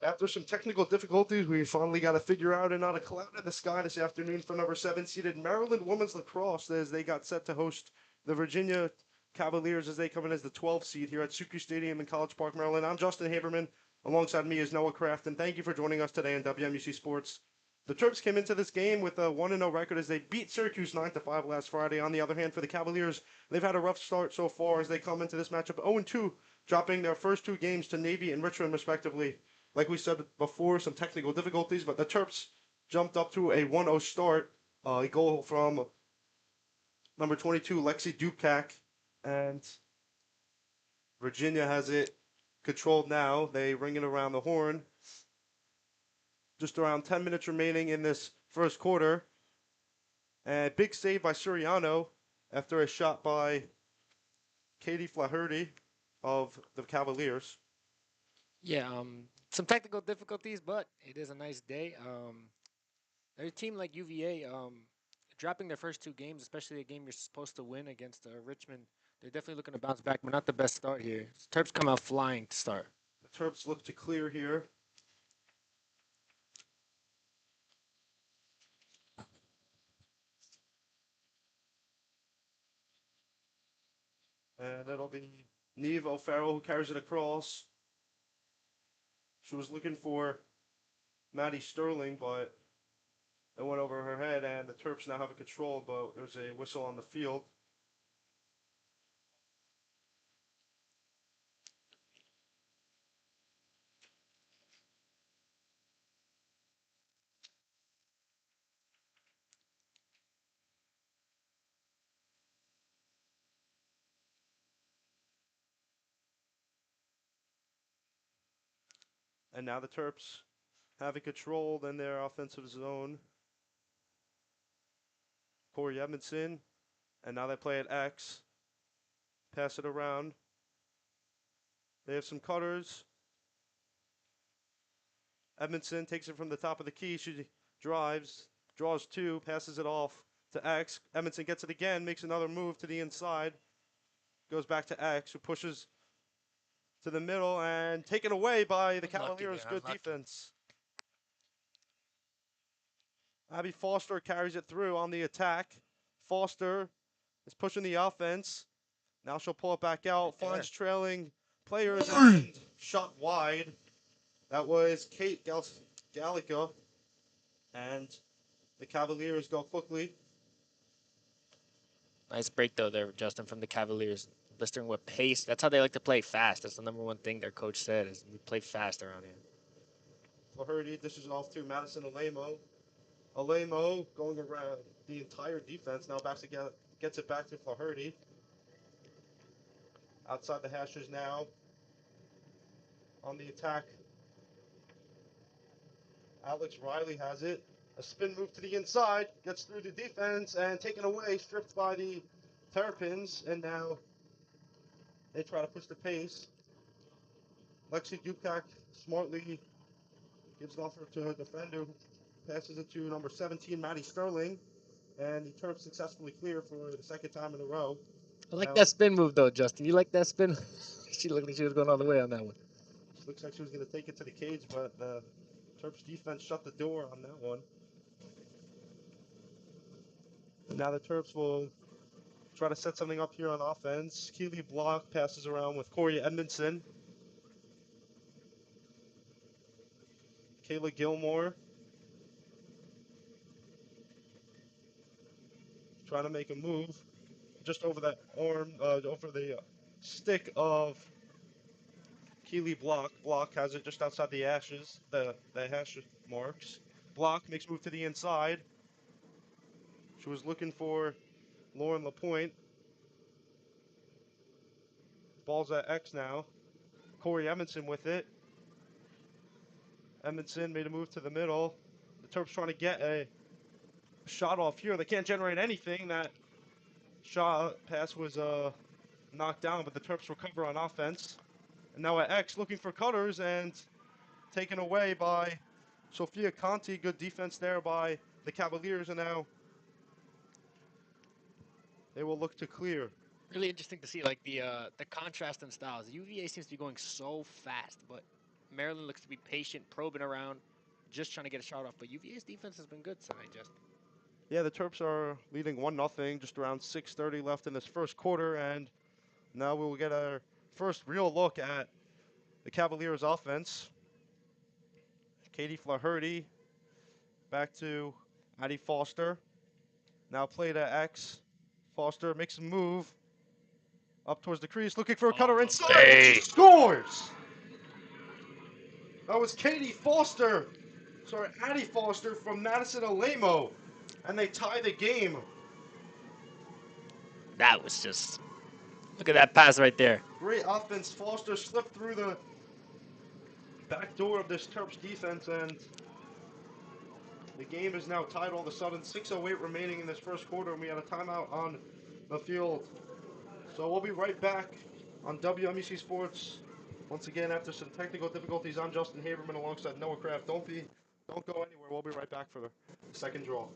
After some technical difficulties, we finally got to figure out and not a cloud in the sky this afternoon for number 7 seeded Maryland women's lacrosse as they got set to host the Virginia Cavaliers as they come in as the 12th seed here at Syracuse Stadium in College Park, Maryland. I'm Justin Haberman. Alongside me is Noah Kraft, and thank you for joining us today on WMUC Sports. The Terps came into this game with a 1-0 record as they beat Syracuse 9-5 last Friday. On the other hand, for the Cavaliers, they've had a rough start so far as they come into this matchup 0-2, dropping their first two games to Navy and Richmond respectively. Like we said before, some technical difficulties, but the Terps jumped up to a 1-0 start. A goal from number 22, Lexi Dubkak, and Virginia has it controlled now. They ring it around the horn. Just around 10 minutes remaining in this first quarter. And big save by Suriano after a shot by Katie Flaherty of the Cavaliers. Yeah, some technical difficulties, but it is a nice day. A team like UVA, dropping their first two games, especially a game you're supposed to win against Richmond, they're definitely looking to bounce back, but not the best start here. Terps come out flying to start. The Terps look to clear here. And it'll be Neve O'Farrell who carries it across. She was looking for Maddie Sterling, but it went over her head, and the Terps now have a control, but there's a whistle on the field. And now the Terps have it controlled in their offensive zone. Corey Edmondson, and now they play at X. Pass it around. They have some cutters. Edmondson takes it from the top of the key. She drives, draws two, passes it off to X. Edmondson gets it again, makes another move to the inside. Goes back to X, who pushes to the middle and taken away by the Unlucky Cavaliers. there, Good unlucky. defense. Abby Foster carries it through on the attack. Foster is pushing the offense. Now she'll pull it back Right out, there. finds trailing players and shot wide. That was Kate Gallica, and the Cavaliers go quickly. Nice break, though, there, Justin, from the Cavaliers. Blistering with pace. That's how they like to play fast. That's the number one thing their coach said is we play fast around here. Flaherty dishes it off to Madison Alemo. Alemo going around the entire defense. Now back to gets it back to Flaherty. Outside the hashes now. On the attack, Alex Riley has it. A spin move to the inside, gets through the defense and taken away, stripped by the Terrapins, and now they try to push the pace. Lexi Dubkak smartly gives it off to her defender, who passes it to number 17, Maddie Sterling, and the Terps successfully clear for the second time in a row. I like Now, that spin move, though, Justin. You like that spin? She looked like she was going all the way on that one. looks like she was going to take it to the cage, but the Terps defense shut the door on that one. And now the Terps will try to set something up here on offense. Keely Block passes around with Corey Edmondson. Kayla Gilmore trying to make a move just over that arm, over the stick of Keely Block. Block has it just outside the ashes, the hash marks. Block makes move to the inside. She was looking for Lauren Lapointe. Ball's at X now. Corey Edmondson with it. Edmondson made a move to the middle. The Terps trying to get a shot off here. They can't generate anything. That shot pass was knocked down, but the Terps recover on offense. And now at X looking for cutters and taken away by Sophia Conti. Good defense there by the Cavaliers, and now they will look to clear. Really interesting to see like the contrast in styles. UVA seems to be going so fast, but Maryland looks to be patient, probing around, just trying to get a shot off. But UVA's defense has been good tonight, Justin. Yeah, the Terps are leading 1-0, just around 6:30 left in this first quarter, and now we will get our first real look at the Cavaliers' offense. Katie Flaherty back to Addie Foster. Now play to X. Foster makes a move up towards the crease, looking for a cutter inside. Hey. She scores! That was Katie Foster. Sorry, Addie Foster from Madison Alamo. And they tie the game. That was just. Look at that pass right there. Great offense. Foster slipped through the back door of this Terps defense, and the game is now tied all of a sudden. 6:08 remaining in this first quarter, and we had a timeout on the field. So we'll be right back on WMEC Sports. Once again, after some technical difficulties, I'm Justin Haberman alongside Noah Kraft. Don't go anywhere. We'll be right back for the second draw.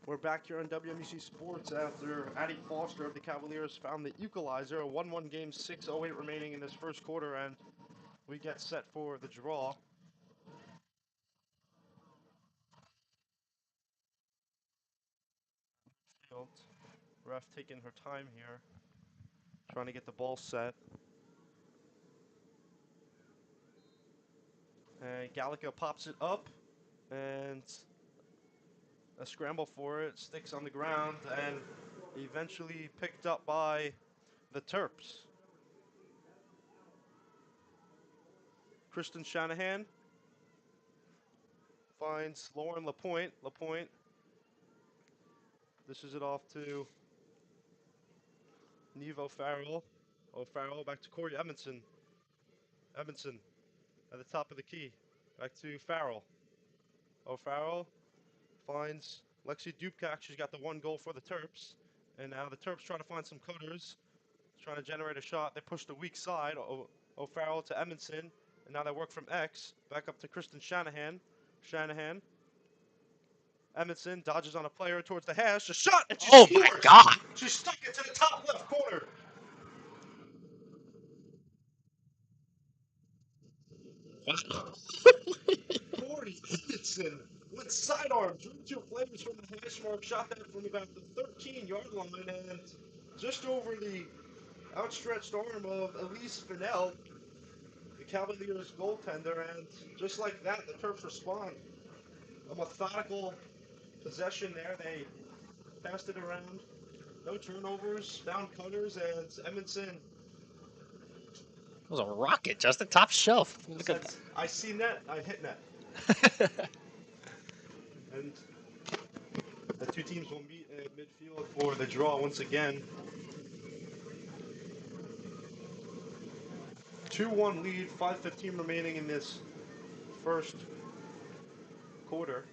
We're back here on WMEC Sports after Addie Foster of the Cavaliers found the equalizer. A 1-1 game, 6:08 remaining in this first quarter, and we get set for the draw. Field. Ref taking her time here, trying to get the ball set. And Gallica pops it up, and a scramble for it, sticks on the ground, and eventually picked up by the Terps. Kristen Shanahan finds Lauren Lapointe. Lapointe dishes it off to Neve O'Farrell. O'Farrell back to Corey Edmondson. Edmondson at the top of the key. Back to Farrell. O'Farrell finds Lexi Dubkak. She's got the one goal for the Terps. And now the Terps try to find some cutters. Trying to generate a shot. They push the weak side. O'Farrell to Edmondson. And now they work from X. Back up to Kristen Shanahan. Shanahan. Edmondson dodges on a player towards the hash. A shot! And she scores! My God! She stuck it to the top left corner. Corey Edmondson went sidearm, drew two players from the hash mark, shot that from about the 13-yard line, and just over the outstretched arm of Elise Fennell, the Cavaliers goaltender, and just like that, the Terps respond. A methodical possession there. They passed it around. No turnovers, found cutters, and Edmondson It was a rocket, just the top shelf. Look said, at that. I see net, I hit net. And the two teams will meet at midfield for the draw once again. 2-1 lead, 5:15 remaining in this first quarter.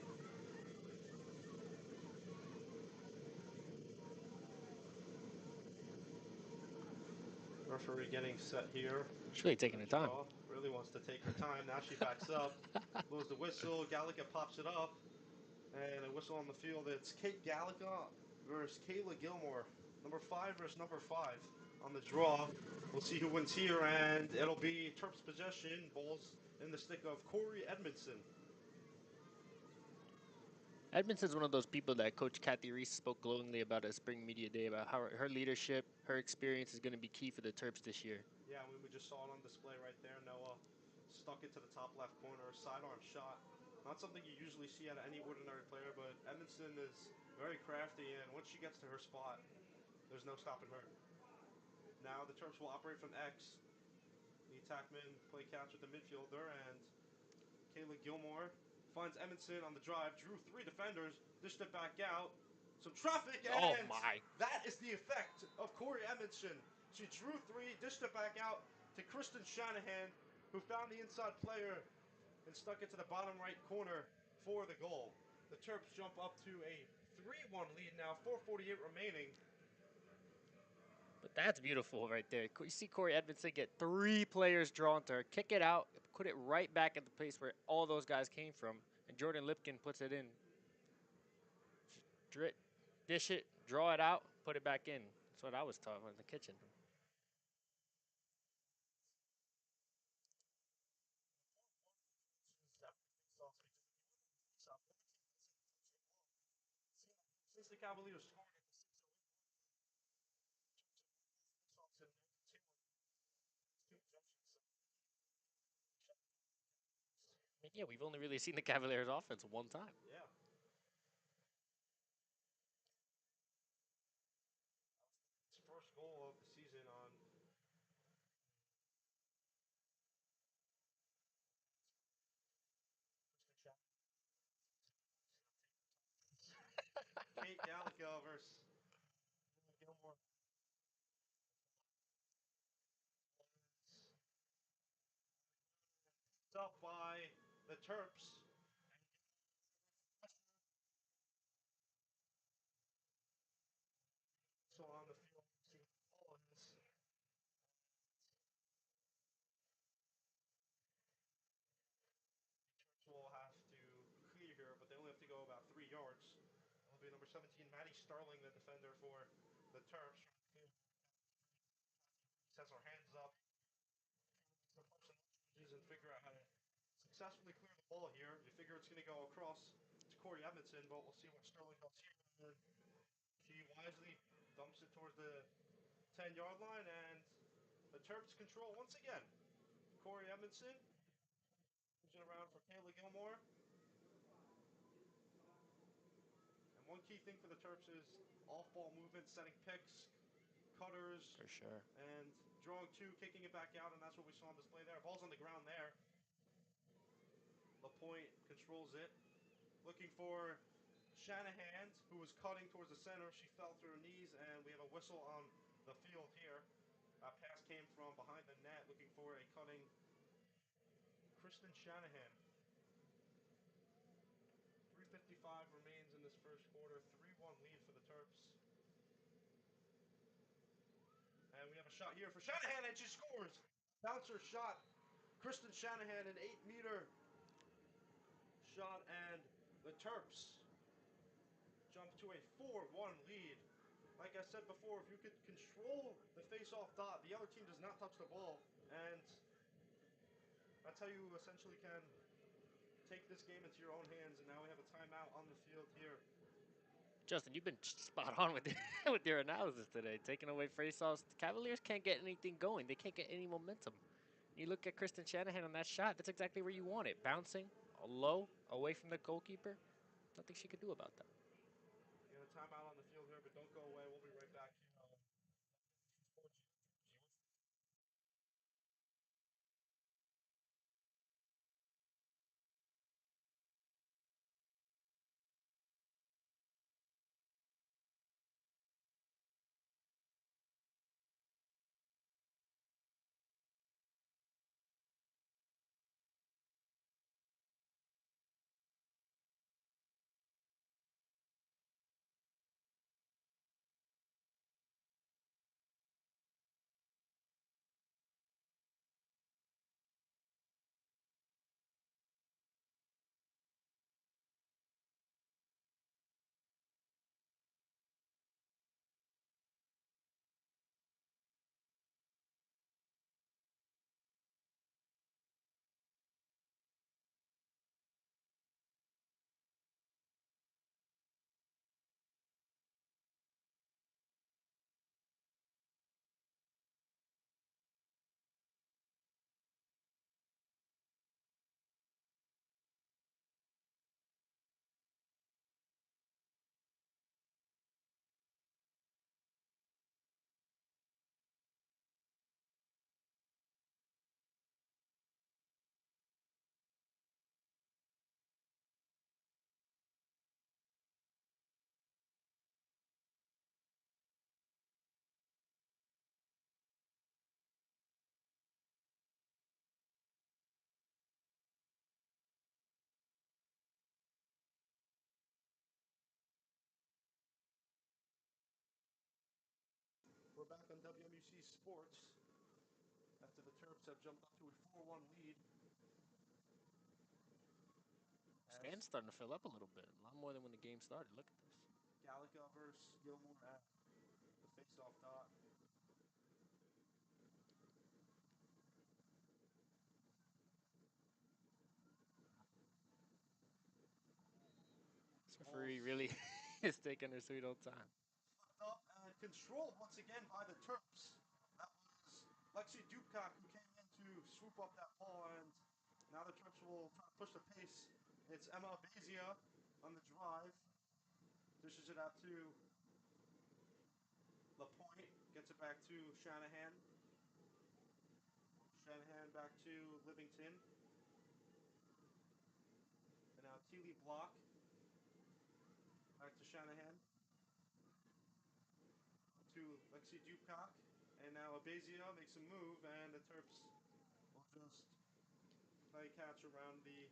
Referee getting set here. She's really taking her time. Really wants to take her time. Now she backs up. Blows the whistle. Gallica pops it up. And a whistle on the field. It's Kate Gallica versus Kayla Gilmore. Number 5 versus number 5 on the draw. We'll see who wins here. And it'll be Terps possession. Balls in the stick of Corey Edmondson. Edmondson's one of those people that Coach Kathy Reese spoke glowingly about at Spring Media Day about how her leadership, her experience is going to be key for the Terps this year. Yeah, we just saw it on display right there. Noah stuck it to the top left corner, sidearm shot. Not something you usually see out of any ordinary player, but Edmondson is very crafty, and once she gets to her spot, there's no stopping her. Now the Terps will operate from X. The attackmen play catch with the midfielder, and Kayla Gilmore finds Edmondson on the drive, drew 3 defenders, dished it back out. Some traffic, and Oh my! that is the effect of Corey Edmondson. She drew 3, dished it back out to Kristen Shanahan, who found the inside player and stuck it to the bottom right corner for the goal. The Terps jump up to a 3-1 lead now, 4:48 remaining. But that's beautiful right there. You see Corey Edmondson get 3 players drawn to her, kick it out, put it right back at the place where all those guys came from, and Jordan Lipkin puts it in. Dish it, draw it out, put it back in. That's what I was taught in the kitchen. Since the Cavaliers scored at the 6:08 I mean, yeah, we've only really seen the Cavaliers offense one time. Yeah. His first goal of the season on Kate Gallica versus Gilmore. It's up by the Terps. So on the field, see ball is. Terps will have to clear here, but they only have to go about 3 yards. It'll be number 17, Maddie Starling, the defender for the Terps. Has her hands up. And figure out how to successfully clear the ball here. You figure it's going to go across to Corey Edmondson, but we'll see what Sterling does here. She wisely dumps it towards the 10-yard line, and the Terps control once again. Corey Edmondson moves it around for Kayla Gilmore. And one key thing for the Terps is off-ball movement, setting picks, cutters, For sure. and drawing 2, kicking it back out, and that's what we saw on display there. Ball's on the ground there. LaPointe controls it. Looking for Shanahan, who was cutting towards the center. She fell to her knees, and we have a whistle on the field here. A pass came from behind the net, looking for a cutting Kristen Shanahan. 3:55 remains in this first quarter. 3-1 lead for the Terps. And we have a shot here for Shanahan, and she scores. Bouncer shot. Kristen Shanahan, an 8-meter shot, and the Terps jump to a 4-1 lead. Like I said before, if you could control the face-off dot, the other team does not touch the ball, and that's how you essentially can take this game into your own hands, and now we have a timeout on the field here. Justin, you've been spot on with with your analysis today. Taking away faceoffs, the Cavaliers can't get anything going. They can't get any momentum. You look at Kristen Shanahan on that shot. That's exactly where you want it, bouncing low away from the goalkeeper. Nothing she could do about that. We got a timeout on the field here, but don't go away. We'll be right back here. We're back on WMUC Sports after the Terps have jumped up to a 4-1 lead. Stand's starting to fill up a little bit. A lot more than when the game started. Look at this. Gallica versus Gilmore at the face-off dot. This referee really is taking her sweet old time. Up and controlled once again by the Terps. That was Lexi Dubcock who came in to swoop up that ball, and now the Terps will try to push the pace. It's Emma Bezia on the drive. Dishes it out to LaPointe. Gets it back to Shanahan. Shanahan back to Livington. And now Keely Block. Back to Shanahan. To Lexi Dubcock. And now Abezia makes a move, and the Terps will just play catch around the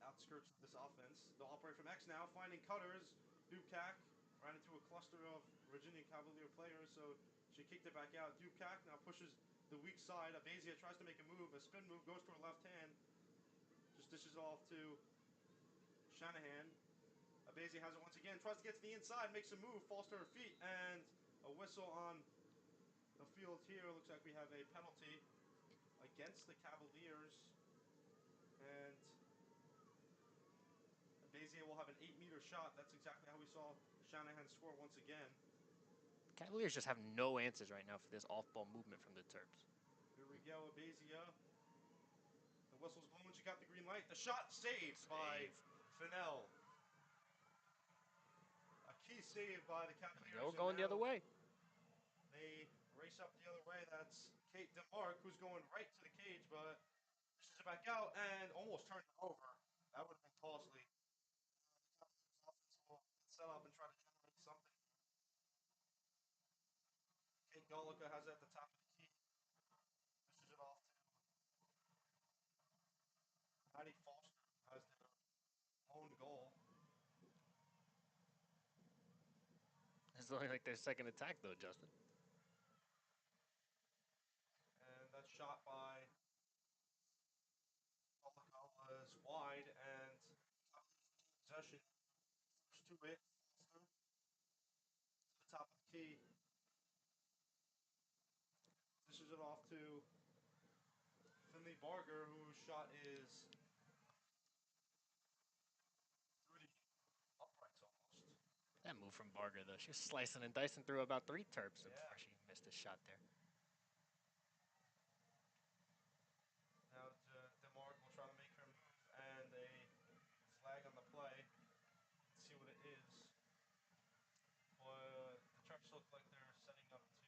outskirts of this offense. They'll operate from X now, finding cutters. Dubcock ran into a cluster of Virginia Cavalier players, so she kicked it back out. Dubcock now pushes the weak side. Abezia tries to make a move. A spin move goes to her left hand. Just dishes off to Shanahan. Abezia has it once again. Tries to get to the inside, makes a move, falls to her feet, and a whistle on the field here. Looks like we have a penalty against the Cavaliers. And Bezia will have an 8-meter shot. That's exactly how we saw Shanahan score once again. Cavaliers just have no answers right now for this off-ball movement from the Terps. Here we go, Bezia. The whistle's blowing. She got the green light. The shot saved by Fennell. A key save by the Cavaliers. They were going the other way. They race up the other way. That's Kate DeMarc, who's going right to the cage, but pushes it back out and almost turned it over. That would have been costly. The Cavaliers offense will set up and try to generate something. Kate Golica has it at the top of the key. Pushes it off to Maddie Foster, who has their own goal. It's only like their second attack, though, Justin. And that shot by Golica was wide, and possession to it. Foster to the top of the key. Dishes it off to Finley Barger, whose shot is move from Barger, though. She was slicing and dicing through about 3 Terps Yeah. before she missed a shot there. Now DeMarc will try to make her move, and a flag on the play. Let's see what it is. But the Terps look like they're setting up to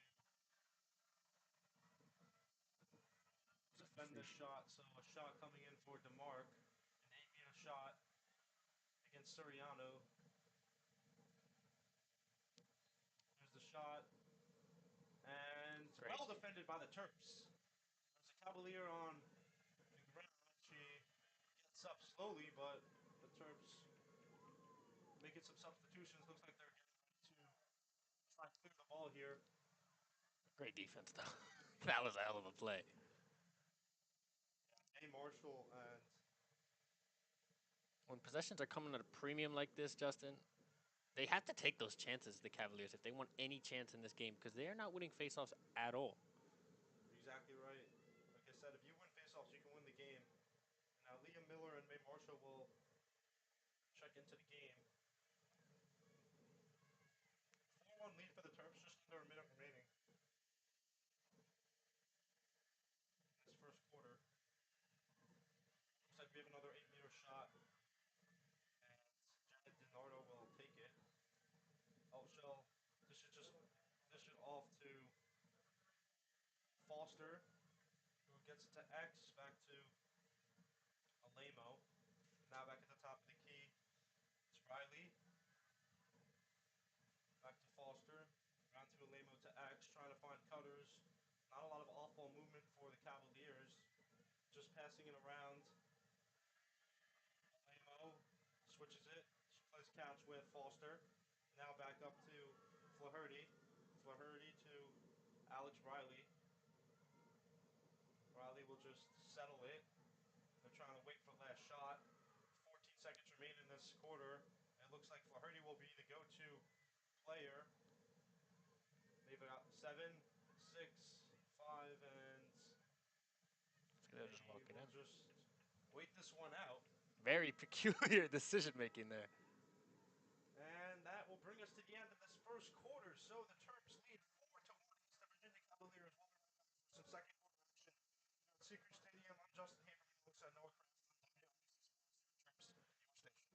defend the shot. So a shot coming in for DeMarc, an 8-meter shot against Suriano. There's the shot, and Great. well defended by the Terps. There's a Cavalier on the ground. She gets up slowly, but the Terps making some substitutions. Looks like they're getting ready to try to clear the ball here. Great defense, though. That was a hell of a play. A Marshall and When possessions are coming at a premium like this, Justin, they have to take those chances, the Cavaliers, if they want any chance in this game, because they are not winning faceoffs at all. exactly right. Like I said, if you win faceoffs, you can win the game. Now Liam Miller and Mae Marshall will check into the game. 4-1 lead for the Terps, just under a minute remaining in this first quarter. Looks like we have another 8-meter shot, and Janet DiNardo will take it. Shell, this should off to Foster, who gets it to X, back to Alamo. Now back at the top of the key, it's Riley. Back to Foster, round to Alamo to X, trying to find cutters. Not a lot of off-ball movement for the Cavaliers. Just passing it around. Alamo switches it. She plays catch with Foster. Now back up to Flaherty. Flaherty to Alex Riley. Riley will just settle it. They're trying to wait for the last shot. 14 seconds remain in this quarter. It looks like Flaherty will be the go-to player. They've got 7, 6, 5, and They'll just walk it we'll in. just wait this one out. Very peculiar decision making there. And that will bring us to the end of this first quarter. So the Terps lead 4-1 against the Virginia Cavaliers. We'll be right back for some second quarter action here at Syracuse Stadium. I'm Justin Haberman alongside Noah Cranston, WWC Sports, Terps, your station.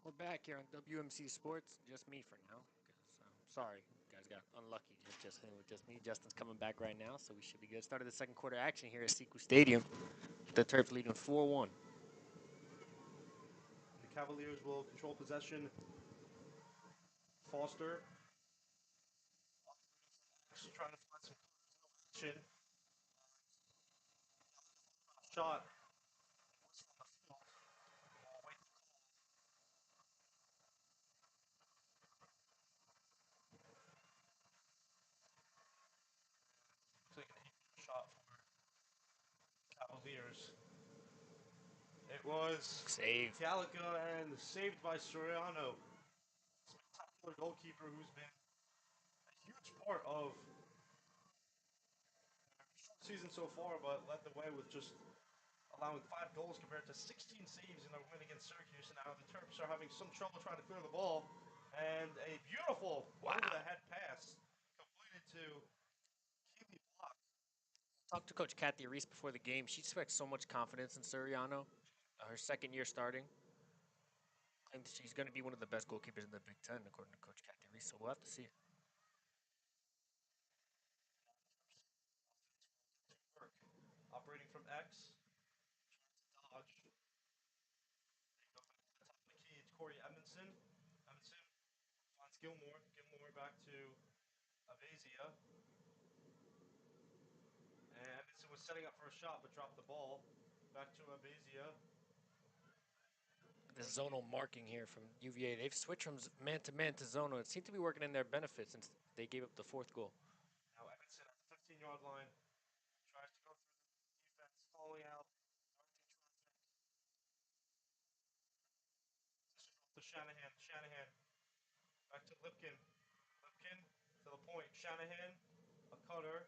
We're back here on WMC Sports. Just me for now. 'Cause, sorry, you guys got unlucky. It's just me. Justin's coming back right now, so we should be good. Started the second quarter action here at Syracuse Stadium. The Terps leading 4-1. The Cavaliers will control possession. Foster trying to find some action. Shot. Taking a shot for Cavaliers. It was Save. Gallagher and saved by Soriano. Spectacular goalkeeper who's been a huge part of the season so far, but led the way with just allowing 5 goals compared to 16 saves in their win against Syracuse. And now the Terps are having some trouble trying to clear the ball. And a beautiful Wow. over-the-head pass completed to Keely Block. Talked to Coach Kathy Reese before the game. She expects so much confidence in Suriano. Her second year starting. And she's going to be one of the best goalkeepers in the Big Ten, according to Coach Kathy Reese. So we'll have to see it. Operating from X. Dodge. They go back to the top of the key. It's Corey Edmondson. Edmondson finds Gilmore. Gilmore back to Avazia. And Edmondson was setting up for a shot but dropped the ball. Back to Avazia. The zonal marking here from UVA. They've switched from man to man to zonal. It seemed to be working in their benefit since they gave up the fourth goal. Now Edmondson at the 15-yard line tries to go through the defense, falling out. To Shanahan. Shanahan back to Lipkin. Lipkin to the point. Shanahan, a cutter.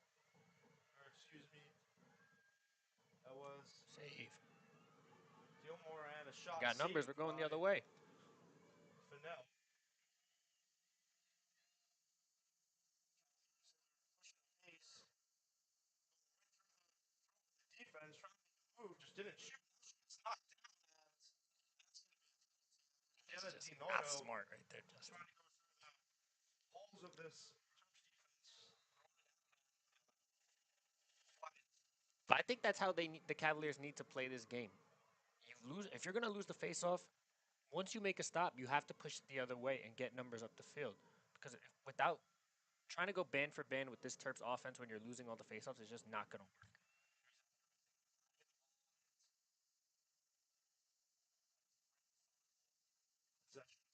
Or excuse me, that was Save. Gilmore and a shot Got numbers. saved We're going the by other way. Fennell. Pushing the pace. Defense trying to move, just didn't shoot. It's knocked down as That's Anna just not DiNardo smart right there, Justin. trying to go through the holes of this Terps defense. But I think that's how the Cavaliers need to play this game. You lose if you're gonna lose the faceoff. Once you make a stop, you have to push it the other way and get numbers up the field. Because without trying to go band for band with this Terps offense when you're losing all the faceoffs is just not gonna work. Possessions.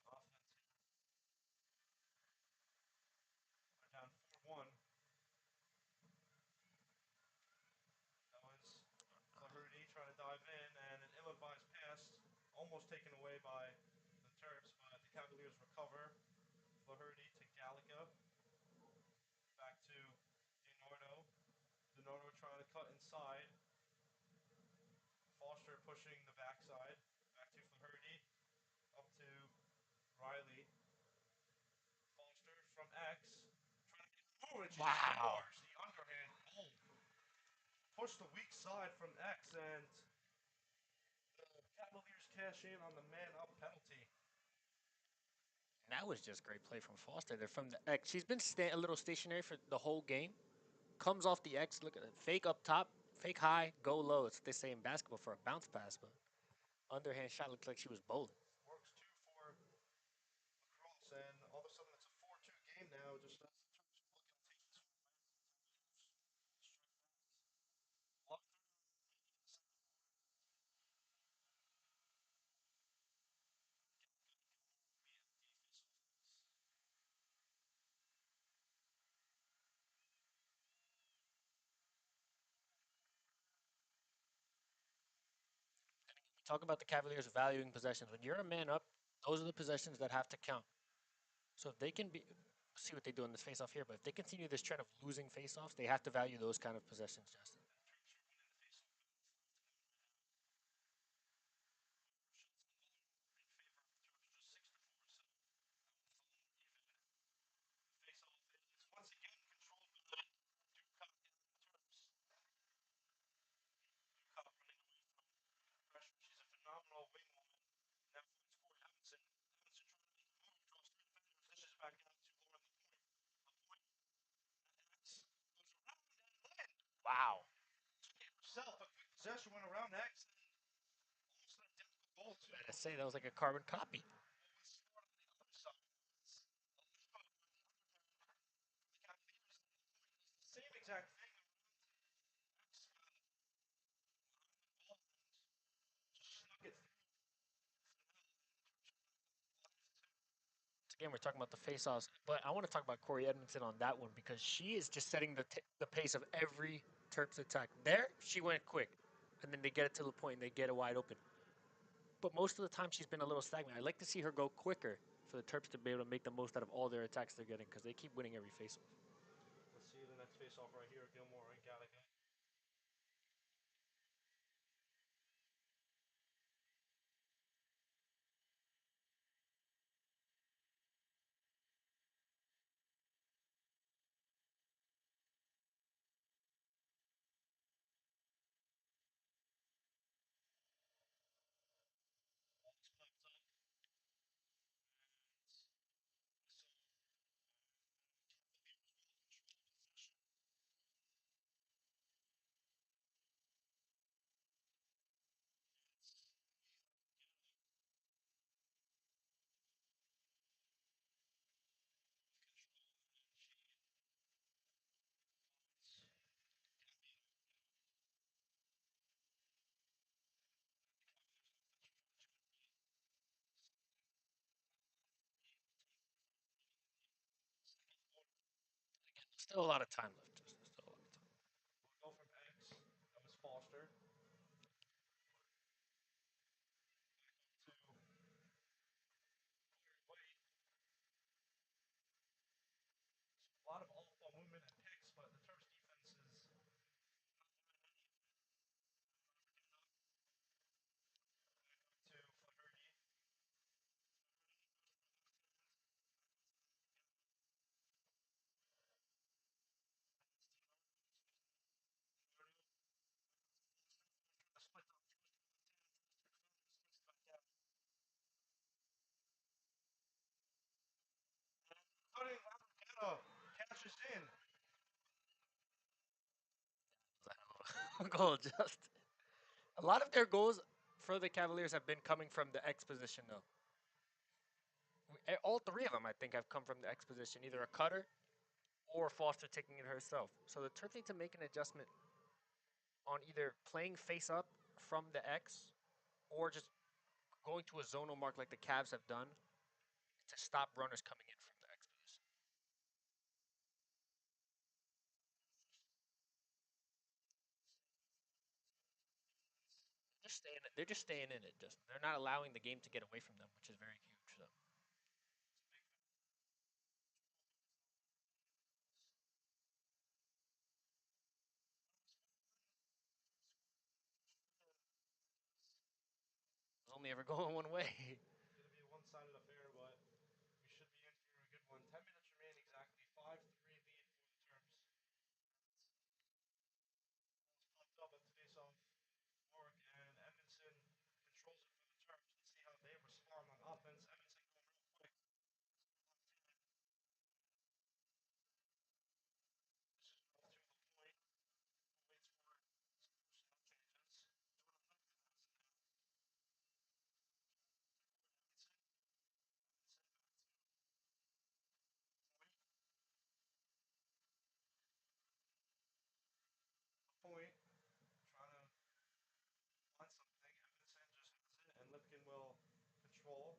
Offense. We're down 4-1. That was Flaherty trying to dive in, and an ill-advised pass, almost taken away by the Terps, but the Cavaliers recover. Flaherty to Gallica, back to DiNardo. DiNardo trying to cut inside. Foster pushing the backside. Back to Flaherty, up to Riley. Foster from X, trying to get moving. Wow. Scores the underhand goal. Push the weak side from X, and the Cavaliers cash in on the man-up penalty. And that was just great play from Foster. They're from the X. She's been a little stationary for the whole game. Comes off the X. Look at it. Fake up top, fake high, go low. It's what they say in basketball for a bounce pass, but underhand shot looked like she was bowling. Works two for Lacrosse, and all of a sudden it's a 4-2 game now. Just as the Terps are looking to take this one. Talk about the Cavaliers valuing possessions. When you're a man up, those are the possessions that have to count. So if they can be see what they do in this face-off here. But if they continue this trend of losing face-offs, they have to value those kind of possessions, Justin. Once again controlled by Duke Terps. Duke running away from pressure. She's a phenomenal wing woman. Now finds Corey Evanson. Evanson trying to make a move, draws three defenders, dishes back out to Lauren LaPointe. LaPointe X goes around and then Wow. took it herself. A quick possession went around X and almost an identical goal to Better say that was like a carbon copy. what was scored on the other side. Aliva on the other hand, the Cavaliers and LaPointe does the same exact thing around X on the ball and just snuck it through. Again, we're talking about the face-offs, but I want to talk about Corey Edmondson on that one because she is just setting the pace of every Terps attack. There, she went quick, and then they get it to the point and they get it wide open. But most of the time, she's been a little stagnant. I'd like to see her go quicker for the Terps to be able to make the most out of all their attacks they're getting because they keep winning every face-off. Let's see the next face off right here. Gilmore and Gallagher. Ball's popped up. And so Cavaliers will control possession. It's control and she finds Gambino. The Cavaliers offense trying to be second quarter. Again, still a lot of time left. Still a lot of time. We'll go from X. That was Foster. Back up to Claire White. A lot of off ball movement and picks, but the Terps defense is not doing any of it. Back up to Flaherty. Split up. Splits back out. Cutting Abricano catches in. Goal, just a lot of their goals for the Cavaliers have been coming from the X position, though. All three of them, I think, have come from the X position, either a cutter or Foster taking it herself. So the Terps need to make an adjustment on either playing face up from the X or just going to a zonal mark like the Cavs have done to stop runners coming in from the X position. Just staying. They're just staying in it. Just they're not allowing the game to get away from them, which is very huge. So. It's only ever going one way. It's going to be a one-sided affair, but we should be in for a good one. 10 minutes remain exactly. 5-3 lead for the Terps. Ball's popped up at the face-off mark, and Edmondson controls it for the Terps. Let's see how they respond on offense. Edmondson going real quick. This is off to the point. Waits for it. No changes. Doing another pass now. Edmondson. Edmondson back to point. Point. Trying to find something. Edmondson just has it, and Lipkin will control.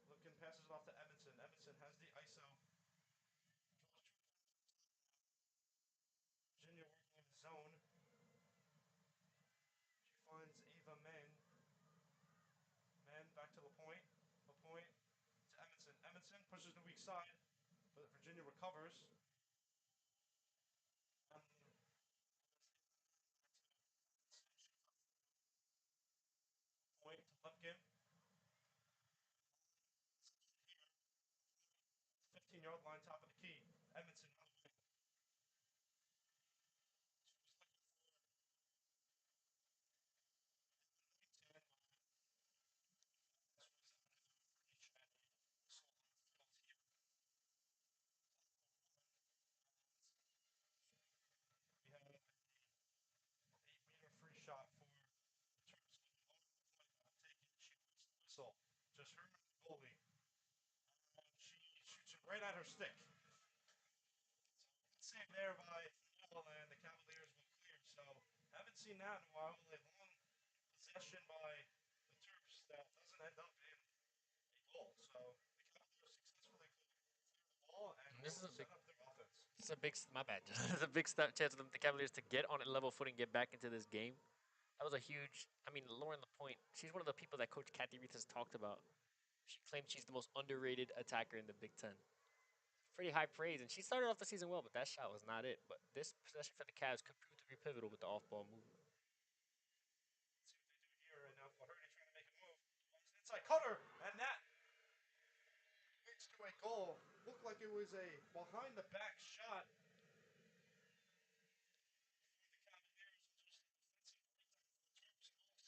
Lipkin passes it off to Edmondson. Edmondson has the ISO. Virginia working in the zone. She finds Ava Men. Men back to LaPointe. LaPointe to Edmondson. Edmondson pushes the weak side. but Virginia recovers. And point to Lipkin, 15-yard line, top of the key. Edmondson on the wing. We have an 8-meter free shot for the Terps. Taking she puts the whistle. Just her and the goalie. And she shoots it right at her stick. Good save there by Phil, and the Cavaliers will clear. So haven't seen that in a while. A long possession by the Terps that doesn't end up in a goal. So the Cavaliers successfully clear the ball and This is will a big. set up their offense. This is a big. My bad. This is a big step chance for the Cavaliers to get on a level footing, get back into this game. That was a huge. I mean, Lauren Lapointe. She's one of the people that Coach Kathy Reith has talked about. She claims she's the most underrated attacker in the Big Ten. Pretty high praise, and she started off the season well, but that shot was not it. But this possession for the Cavs could prove to be pivotal with the off-ball movement. Let's see what they do here. And now Flaherty trying to make a move. Inside cutter, and that leads to a goal. Looked like it was a behind the back shot. The Cavaliers just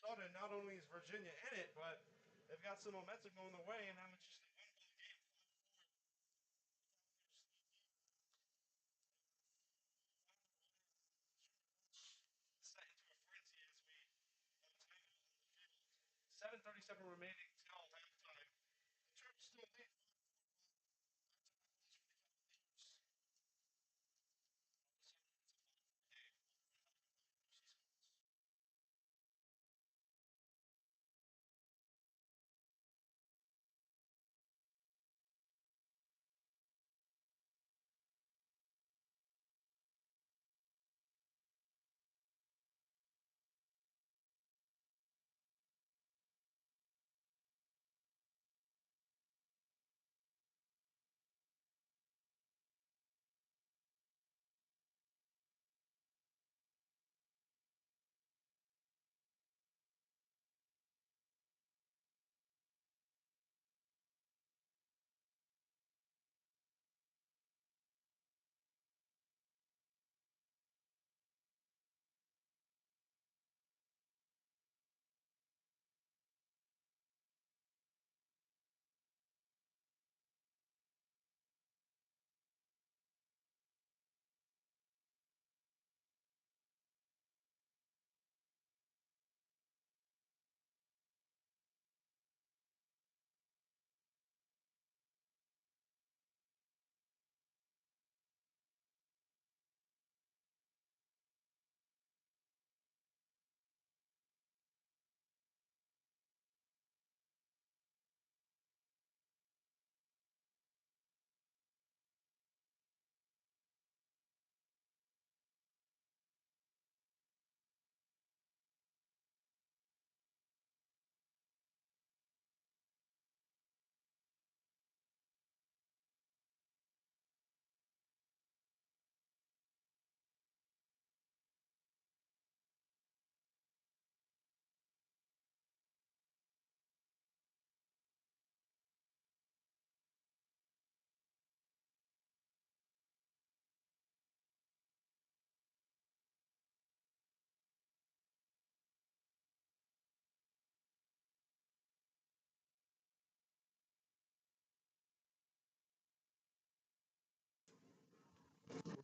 sudden, not only is Virginia in it, but they've got some momentum going the way, and now it's just a one-goal game. Set into a frenzy as we have time on the field. 7:37 remaining till halftime. The Terps still lead.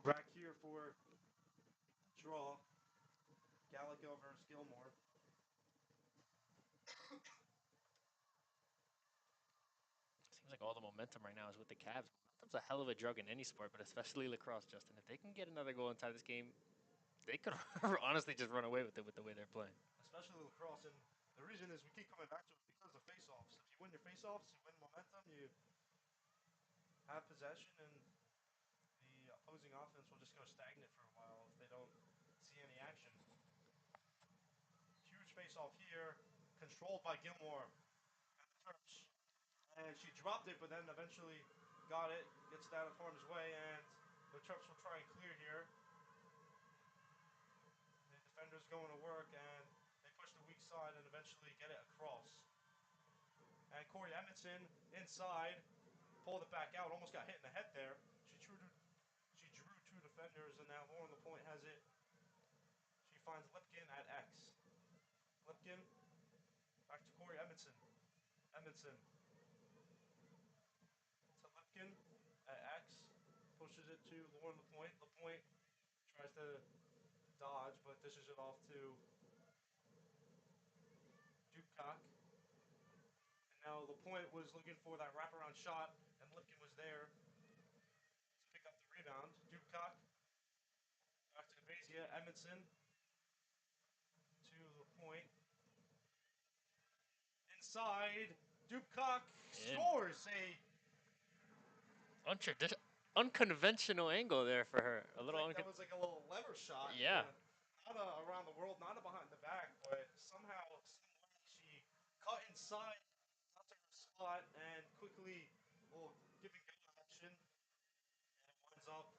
We're back here for draw. Gallico versus Gilmore. Seems like all the momentum right now is with the Cavs. Momentum's a hell of a drug in any sport, but especially lacrosse, Justin. If they can get another goal inside this game, they could honestly just run away with it with the way they're playing. Especially lacrosse. And the reason is we keep coming back to it because of face-offs. If you win your face-offs, you win momentum, you have possession, and the opposing offense will just go stagnant for a while if they don't see any action. Huge face-off here, controlled by Gilmore at the Terps. And she dropped it, but then eventually got it, gets it out of harm's way, and the Terps will try and clear here. The defender's going to work, and they push the weak side and eventually get it across. And Corey Edmondson inside, pulled it back out, almost got hit in the head there. She drew two defenders, and now Lauren LaPointe has it. She finds Lipkin at X. Lipkin, back to Corey Edmondson. Edmondson to Lipkin at X, pushes it to Lauren LaPointe. LaPointe tries to dodge, but dishes it off to Dubcock. And now LaPointe was looking for that wraparound shot, and Lipkin was there to pick up the rebound. Dubcock back to Bezia. Edmondson to LaPointe. Inside, Dubcock scores a Unconventional angle there for her. A little that was like a little lever shot. Yeah. Not around the world, not a behind the back, but somehow, she cut inside, got to her spot, and quickly, well, giving go action, and it winds up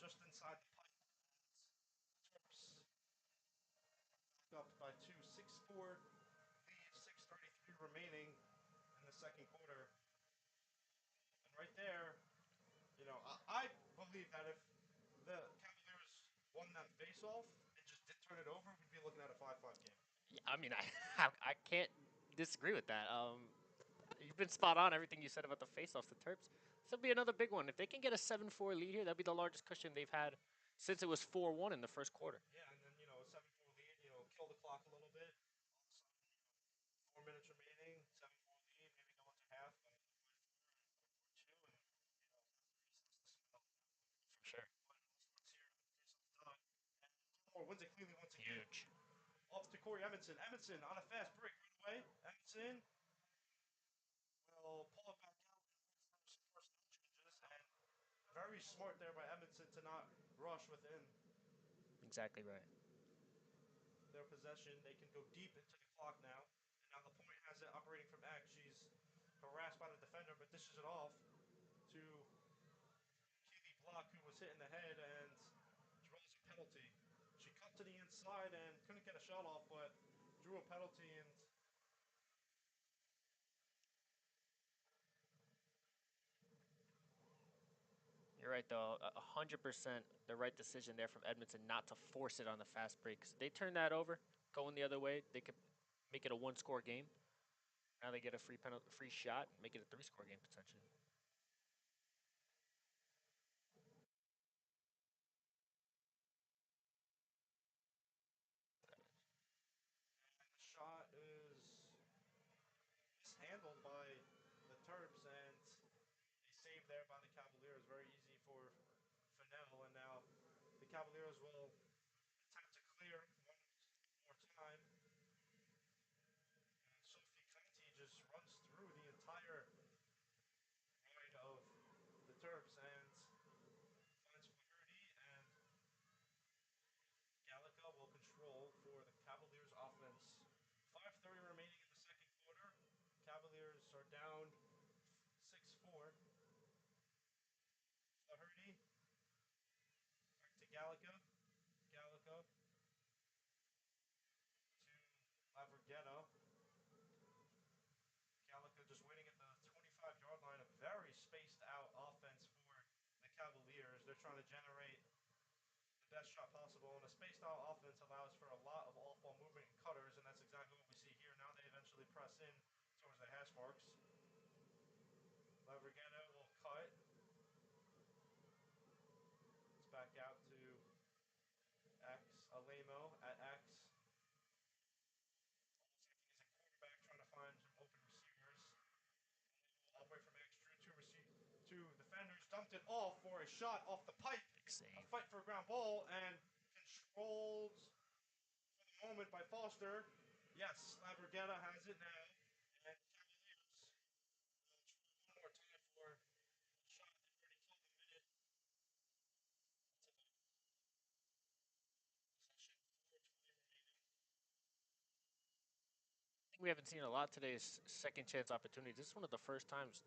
just inside the pipe. Terps up by two, 6-4 lead, 6:33 remaining in the second quarter. And right there, I believe that if the Cavaliers won that face-off and just didn't turn it over, we'd be looking at a 5-5 game. I mean, I can't disagree with that. You've been spot on everything you said about the face-offs. The Terps. This will be another big one. If they can get a 7-4 lead here, that'd be the largest cushion they've had since it was 4-1 in the first quarter. Yeah, and then a 7-4 lead, kill the clock a little bit. All of a sudden, 4 minutes remaining, 7-4 lead, maybe go into half, by 4 and For sure. Baltimore wins it cleanly once again. Huge. Off to Corey Edmondson. Edmondson on a fast break right away. Edmondson will pull it back out and look for some personnel changes. And very smart there by Edmondson to not rush within Exactly right. their possession. They can go deep into the clock now. And now LaPointe has it operating from X. She's harassed by the defender, but dishes it off to Keely Block, who was hit in the head and draws a penalty. She cut to the inside and couldn't get a shot off, but drew a penalty, and You're right, though. 100% the right decision there from Edmonton not to force it on the fast breaks. They turn that over, going the other way. They could make it a one-score game. Now they get a free shot, make it a three-score game potentially. the shot is mishandled by the Terps, and a save there by the Cavaliers. Very easy for Fennell, and now the Cavaliers will attempt to clear one more time. And Sophie Conti just runs through the entire line of the Terps and finds Flaherty, and Gallica will control for the Cavaliers offense. 5:30 remaining in the second quarter. Cavaliers are down 6-4. Flaherty back to Gallica. Gallica to Laverghetta. Gallica just waiting at the 25-yard line. A very spaced out offense for the Cavaliers. They're trying to generate the best shot possible, and a spaced out offense allows for a lot of off-ball movement and cutters, and that's exactly what we see here. Now they eventually press in towards the hash marks. Laverghetta will cut. It's back out to X. Alemo at X. He's a quarterback trying to find some open receivers. All the way from X, two defenders, dumped it off for a shot off the pipe. A fight for a ground ball, and controlled for the moment by Foster. Yes, Laverghetta has it now. And Cavaliers will try one more time for a shot. They've already killed a minute. That's about possession. 4:20 remaining. We haven't seen a lot today is second chance opportunities. This is one of the first times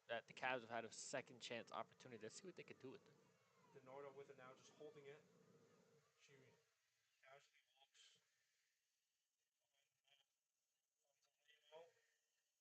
that the Cavs have had a second chance opportunity. Let's see what they could do with it. DiNardo with it now, just holding it. She casually walks. Bounce, but she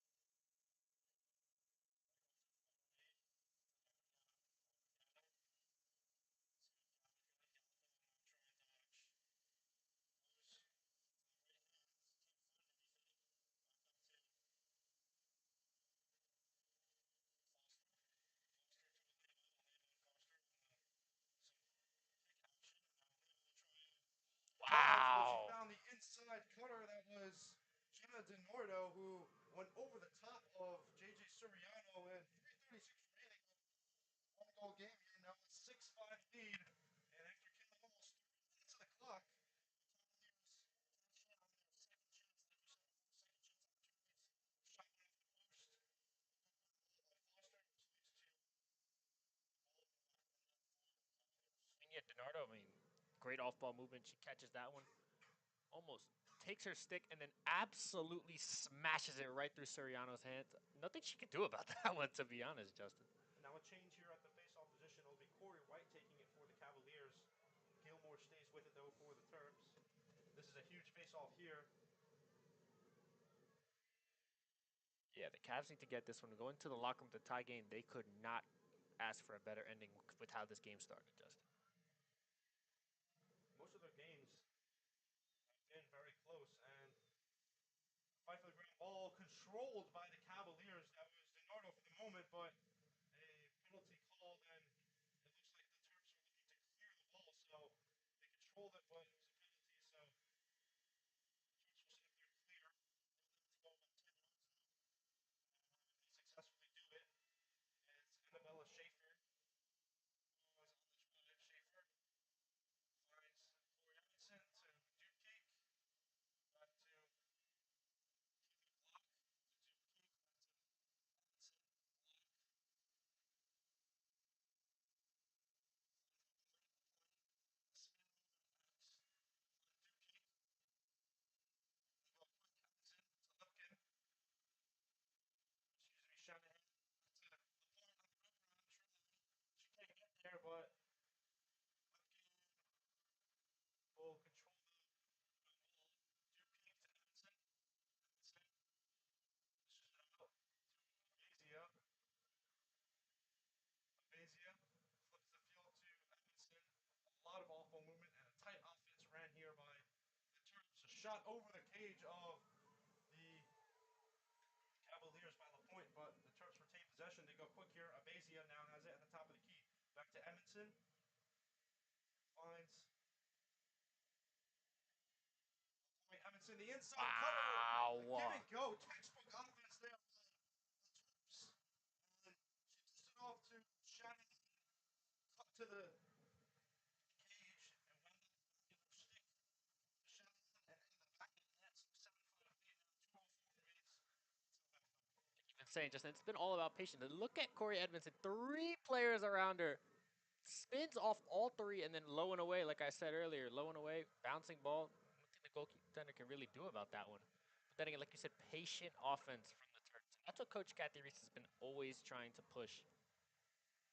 Wow. found the inside cutter that was Jenna DiNardo, who went over the top of JJ Suriano, and 3:36 remaining on the goal game here. Now a 6-5 lead, and after killing almost 3 minutes of the clock, Cavaliers cash in on their second chance. They just had a second chance opportunities. Shot one off the post. By Foster was fixed to ball in the back of the net for the Cavaliers. And yeah, Denardo, I mean, great off ball movement. She catches that one, almost takes her stick, and then absolutely smashes it right through Soriano's hands. Nothing she could do about that one, to be honest, Justin. Now a change here at the face-off position. It'll be Corey White taking it for the Cavaliers. Gilmore stays with it though for the Terps. This is a huge face-off here. Yeah, the Cavs need to get this one. Going to the locker room with the tie game, they could not ask for a better ending with how this game started, Justin. Most of their games have been very close, and fight for the ground ball controlled by the Cavaliers. That was DiNardo for the moment, but a penalty called, and it looks like the Terps are looking to clear the ball. So they controlled it, but it was a penalty. So Terps will sit up there clear. To go about 10 yards now. They successfully do it. It's Annabella Schaefer who was on the drive. Schaefer finds Corey Emerson to Dupcake. Back to keeping the clock to Dupcake. Back to Emerson. Block. Spin move and a pass. Find Dupcake. They go quick. Emerson to Lipkin. Excuse me, Shanahan. To the point on the wraparound. Trying. She can't get there, but Lipkin will control the ball. Dupcake to Emerson. Emerson dishes it out to Abazia. Abazia flips the field to Edmondson. A lot of off-ball movement and a tight offense ran here by the Terps. A shot over the cage of the Cavaliers by LaPointe, but the Terps retain possession. They go quick here. Abazia now has it at the top of the key. Back to Edmondson. Finds Edmondson the inside cutter. Give Wow. and go. Textbook offense there by the Terps. And she dished it off to Shannon. Cut to the cage and wound up in her stick. Shannon and in the back of the net. 7-5 lead now. 2:04 remains until halftime. Been saying, Justin, it's been all about patience. Look at Corey Edmondson. Three players around her. Spins off all three and then low and away, like I said earlier. Low and away, bouncing ball. Nothing the goaltender can really do about that one. But then again, like you said, patient offense from the Turks. That's what Coach Kathy Reese has been always trying to push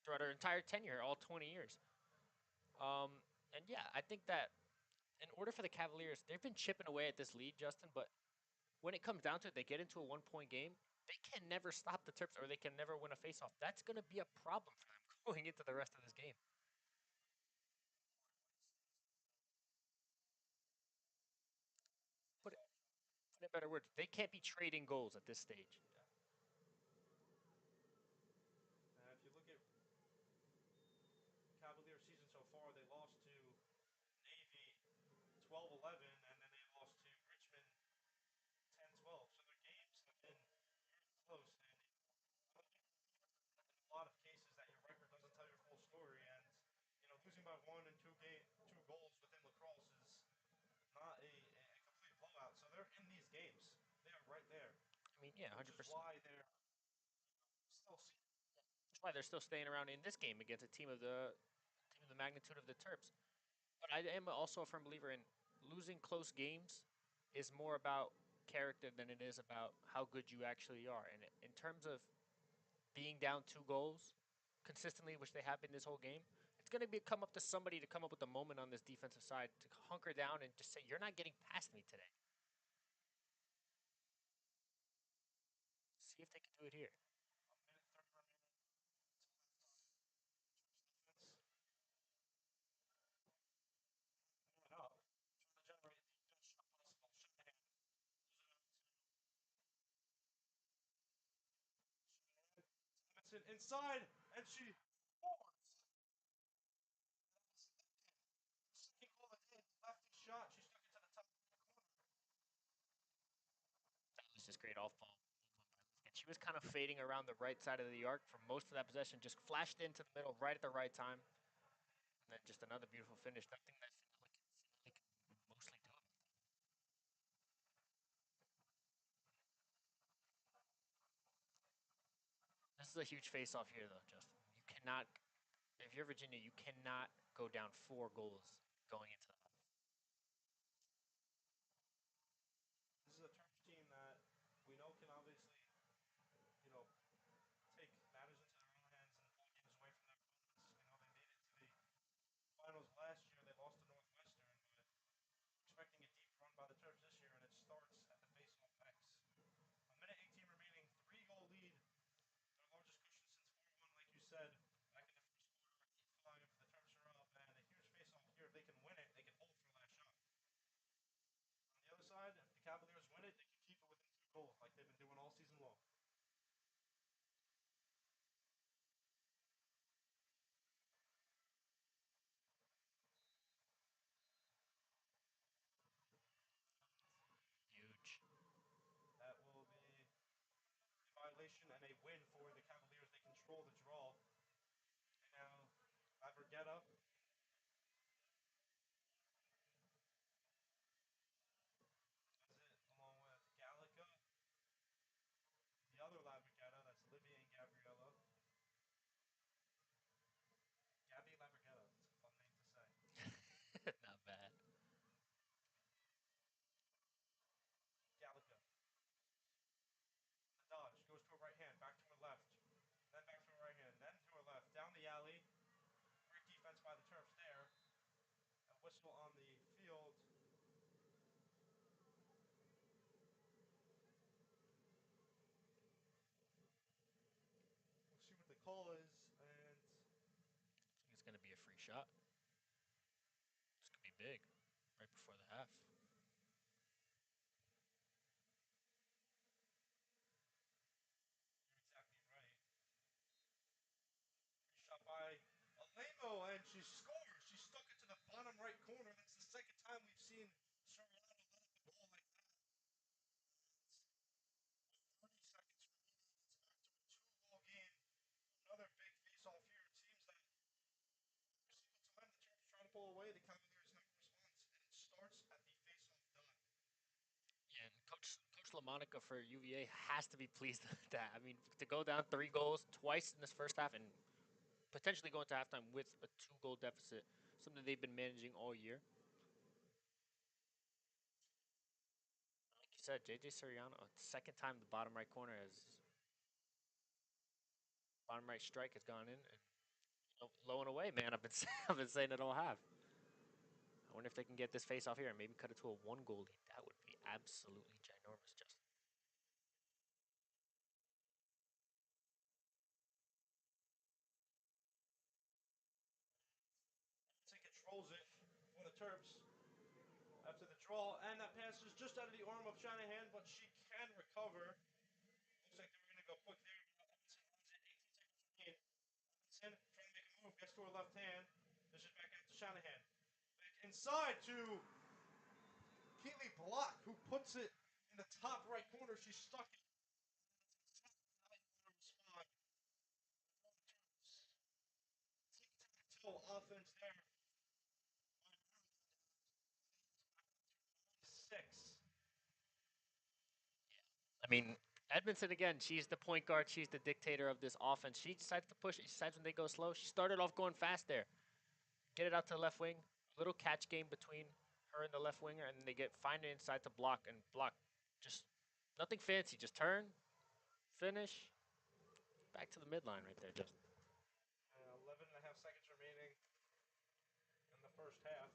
throughout her entire tenure, all 20 years. And yeah, I think that in order for the Cavaliers, they've been chipping away at this lead, Justin, but when it comes down to it, they get into a 1 point game, they can never stop the Terps or they can never win a faceoff. That's going to be a problem for them going into the rest of this game. Put it, put it in better words, they can't be trading goals at this stage. If you look at Cavalier season so far, they lost to Navy 12-11, and then they lost to Richmond 10-12. So their games have been very close, and in a lot of cases that your record doesn't tell your full story. And losing by one and two goals within lacrosse is not a complete blowout. So they're in these games. They are right there, I mean, yeah, which is 100%. why they're still. That's why they're still staying around in this game against a team of the magnitude of the Terps. But I am also a firm believer in losing close games is more about character than it is about how good you actually are. And in terms of being down 2 goals consistently, which they have been this whole game, it's going to be come up to somebody to come up with a moment on this defensive side to hunker down and just say, "You're not getting past me today." See if they can do it here. A minute 30 remaining. Man up. Trying to generate the best shot possible. Shanahan. Robinson inside, and she scores. Second goal of the day. Lefty shot. She stuck it to the top of the corner. That was just great off ball movement by Lifkin. She was kind of fading around the right side of the arc for most of that possession, just flashed into the middle right at the right time. And then just another beautiful finish. Nothing that Finale can mostly do. This is a huge face off here, though, Justin. You cannot, if you're Virginia, you cannot go down 4 goals going into that. This is a Terps team that we know can obviously, you know, take matters into their own hands and pull games away from their opponents. You know, they made it to the finals last year. They lost to Northwestern, but expecting a deep run by the Terps this year, and it starts at the face-off X. A minute 18 remaining, 3-goal lead. Their largest cushion since 4-1, like you said, back in the first quarter. 8-5, the Terps are up, and a huge face-off here. If they can win it, they can hold for last shot. On the other side, if the Cavaliers win it, they can keep it within 2 goals, like they've been doing all season long. Huge. That will be a violation and a win for the Cavaliers. They control the draw. And now, Labragetta does it along with Gallica. The other Labragetta, that's Livy and Gabriella. Gabby Labragetta, it's a fun name to say. Not bad. Gallica. The dodge goes to her right hand, back to her left. Then back to her right hand, then to her left. Down the alley. Great defense by the Terps there. A whistle on the field. We'll see what the call is, and I think it's going to be a free shot. This could be big right before the half. you're exactly right. Shot by Alemo, and she scores. She stuck it to the bottom right corner. That's the second time we've seen Soriano let up a goal like that. 30 seconds remaining. It's back to a 2-goal game. Another big face-off here. It seems that every single time the Terps try to pull away, the Cavaliers have a response, and it starts at the face-off done. Yeah, and Coach LaMonica for UVA has to be pleased with that. I mean, to go down 3 goals twice in this first half and potentially go into halftime with a 2 goal deficit, something they've been managing all year. Like you said, JJ Soriano, second time the bottom right corner has bottom right strike has gone in and low and away, man. I've been I've been saying it all half. I wonder if they can get this face off here and maybe cut it to a 1 goal lead. That would be absolutely ginormous, Justin. He controls it for the Terps after the draw, and that pass is just out of the arm of Shanahan, but she can recover. Looks like they were going to go quick there. Edmondson runs it 18 seconds remaining. Edmondson trying to make a move, gets to her left hand. This is back out to Shanahan. Back inside to Keely Block, who puts it in the top right corner. She's stuck it. Respond. Tic-tac-toe offense there. 6. I mean, Edmondson again. She's the point guard. She's the dictator of this offense. She decides to push it. She decides when they go slow. She started off going fast there. Get it out to the left wing. A little catch game between her and the left winger, and they get find it inside to block and block. Just nothing fancy. Just turn, finish. Back to the midline right there, Justin. 11 and a half seconds remaining in the first half.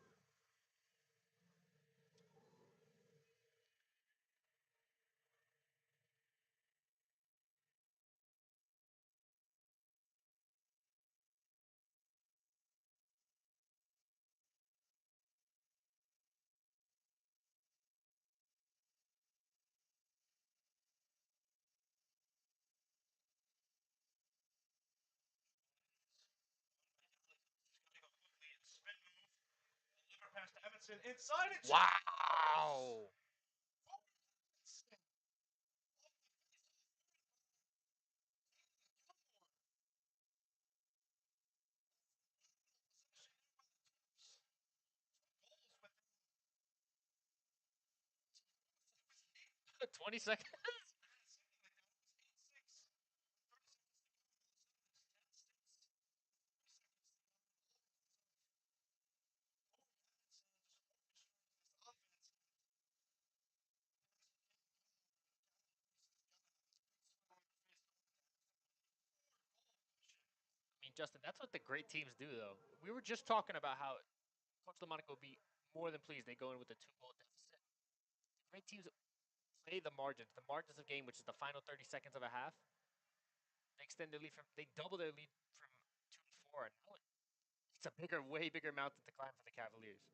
Spin move. Deliver pass to Evanson. Inside it. Wow. 20 seconds. I mean, Justin, that's what the great teams do, though. We were just talking about how Coach LaMonica would be more than pleased. They go in with a 2-goal deficit. Great teams play the margins of game, which is the final 30 seconds of a half. They extend their lead they double their lead from 2 to 4. And now it's a way bigger mountain to climb for the Cavaliers.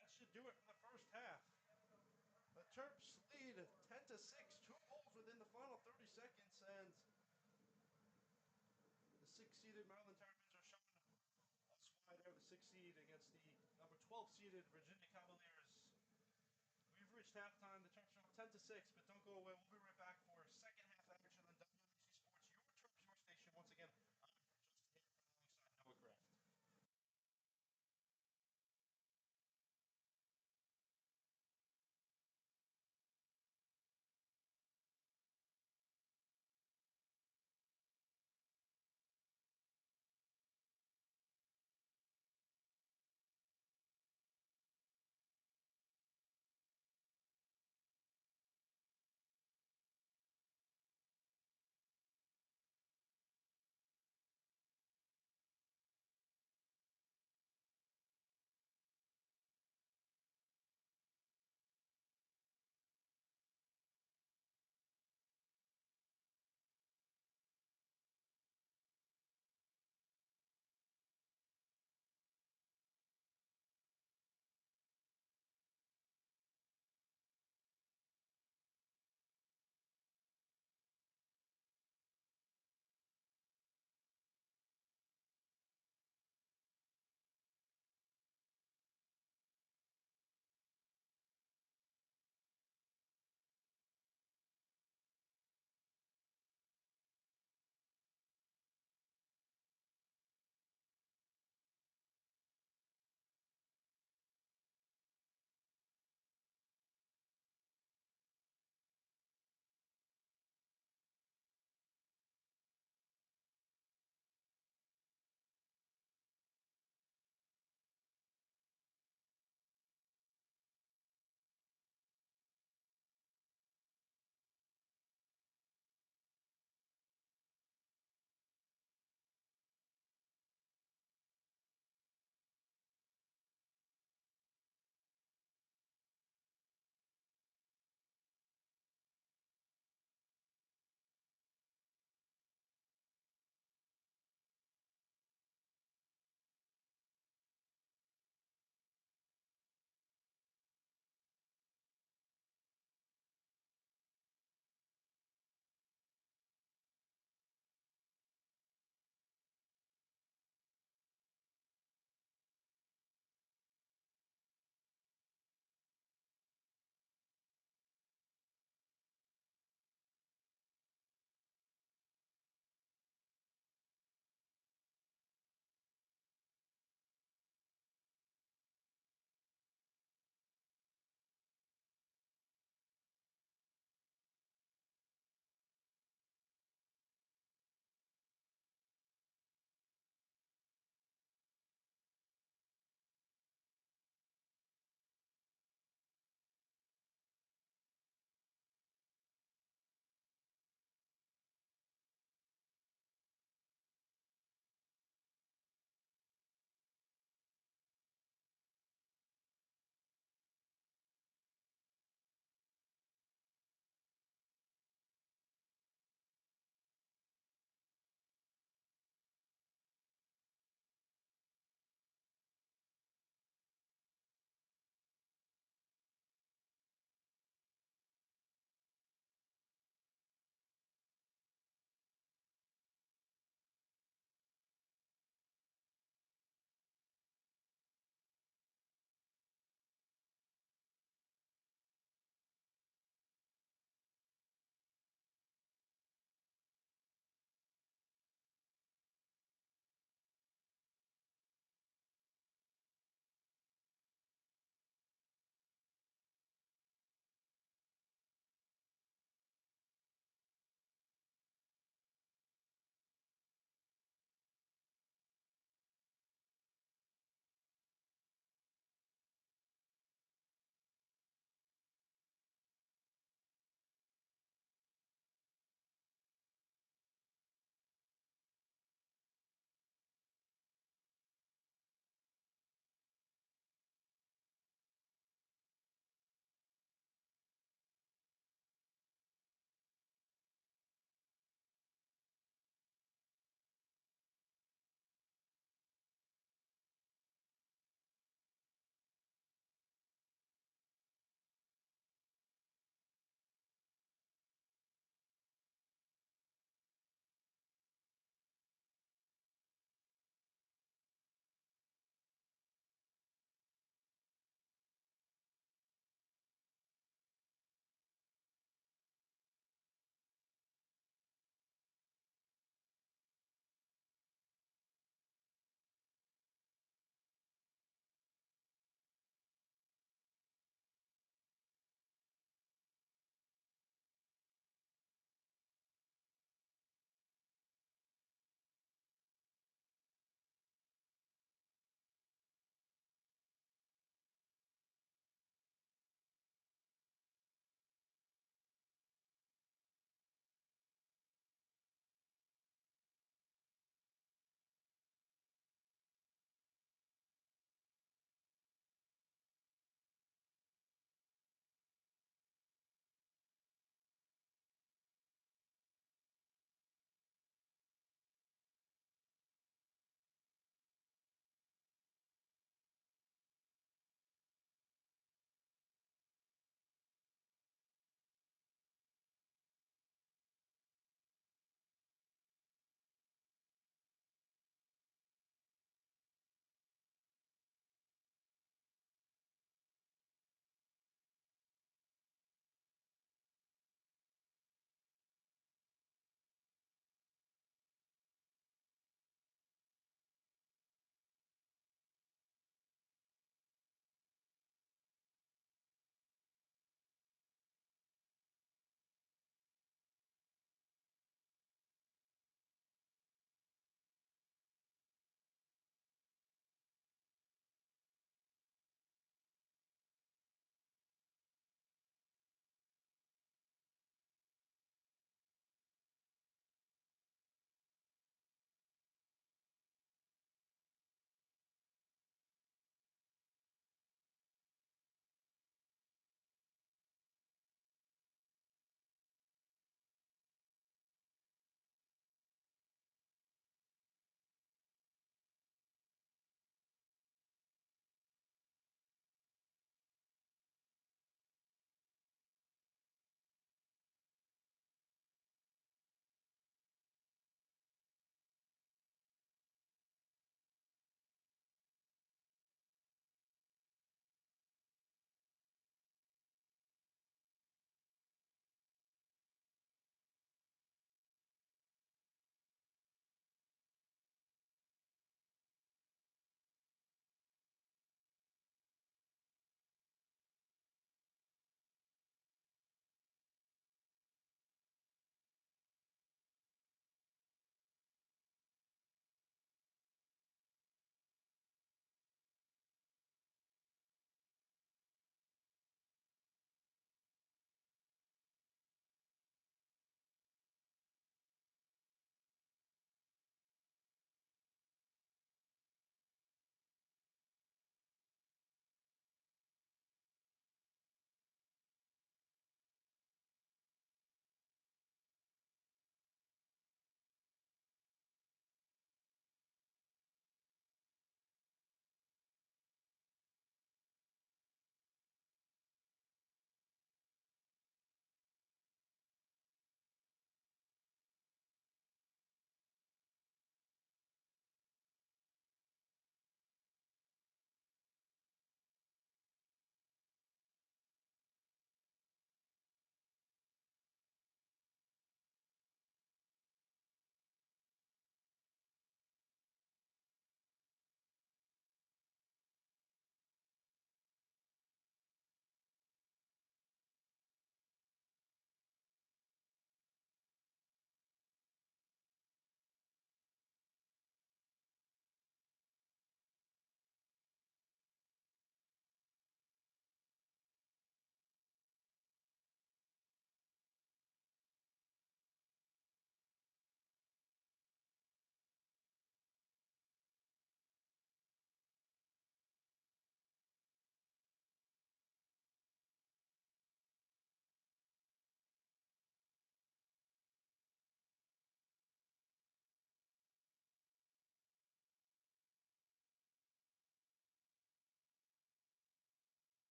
That should do it for the first half. The Terps lead 10-6, 2 goals within the final 30 seconds, and the 6-seeded Maryland Terrapins are shown us why they're the 6th seed against the number 12-seeded Virginia Cavaliers. We've reached halftime. The Terps are up 10-6, but don't go away. We'll be right back for second half action on WMC Sports, your Terps, your station. Once again, I'm Justin Hager alongside Noah Kraft.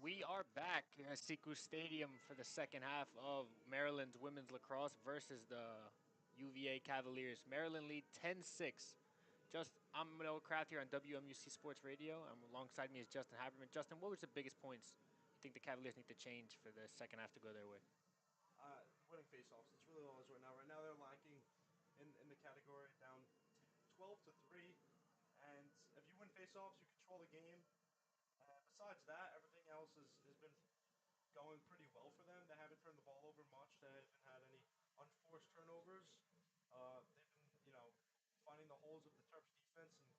We are back at Syracuse Stadium for the second half of Maryland's women's lacrosse versus the UVA Cavaliers. Maryland lead 10-6. I'm Noah Kraft here on WMUC Sports Radio. Alongside me is Justin Haberman. Justin, what was the biggest points you think the Cavaliers need to change for the second half to go their way? Winning faceoffs. That's really all it is right now. Right now they're lacking in the category, down 12 to 3. And if you win faceoffs, you control the game. Besides that, everything else has been going pretty well for them. They haven't turned the ball over much. They haven't had any unforced turnovers. They've been, finding the holes of the Terps defense and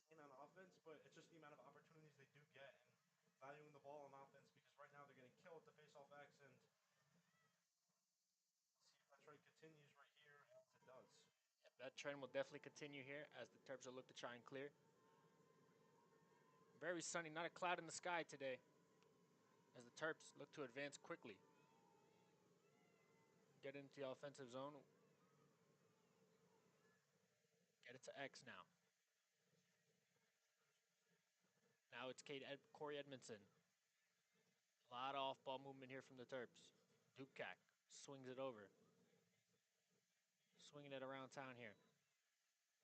chain on offense, but it's just the amount of opportunities they do get and valuing the ball on offense because right now they're getting killed at the faceoff X and see if that trend continues right here as it does. That trend will definitely continue here as the Terps will look to try and clear. Very sunny, not a cloud in the sky today as the Terps look to advance quickly. Get into the offensive zone. Get it to X now. Now it's Corey Edmondson. A lot of off-ball movement here from the Terps. Dubkak swings it over. Swinging it around town here.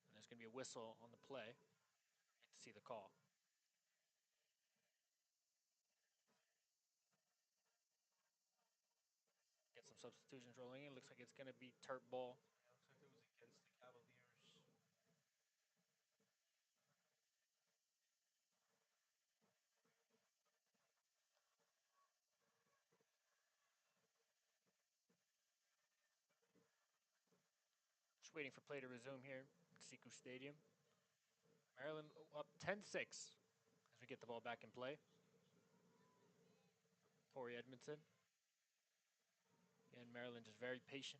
And there's going to be a whistle on the play. Get to see the call. Get some substitutions rolling in. Looks like it's going to be Terp ball. Yeah, looks like it was against the Cavaliers. Just waiting for play to resume here at Syracuse Stadium. Maryland up 10-6 as we get the ball back in play. Corey Edmondson. And Maryland just very patient.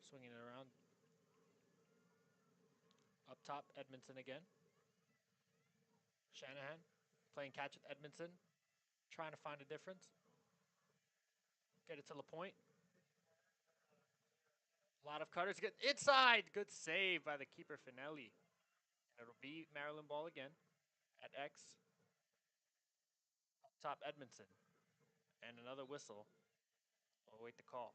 Swinging it around. Up top, Edmondson again. Shanahan playing catch with Edmondson. Trying to find a difference. Get it to LaPointe. A lot of cutters get inside. Good save by the keeper, Finelli. And it'll be Maryland ball again at X. Up top, Edmondson. And another whistle. We'll wait the call.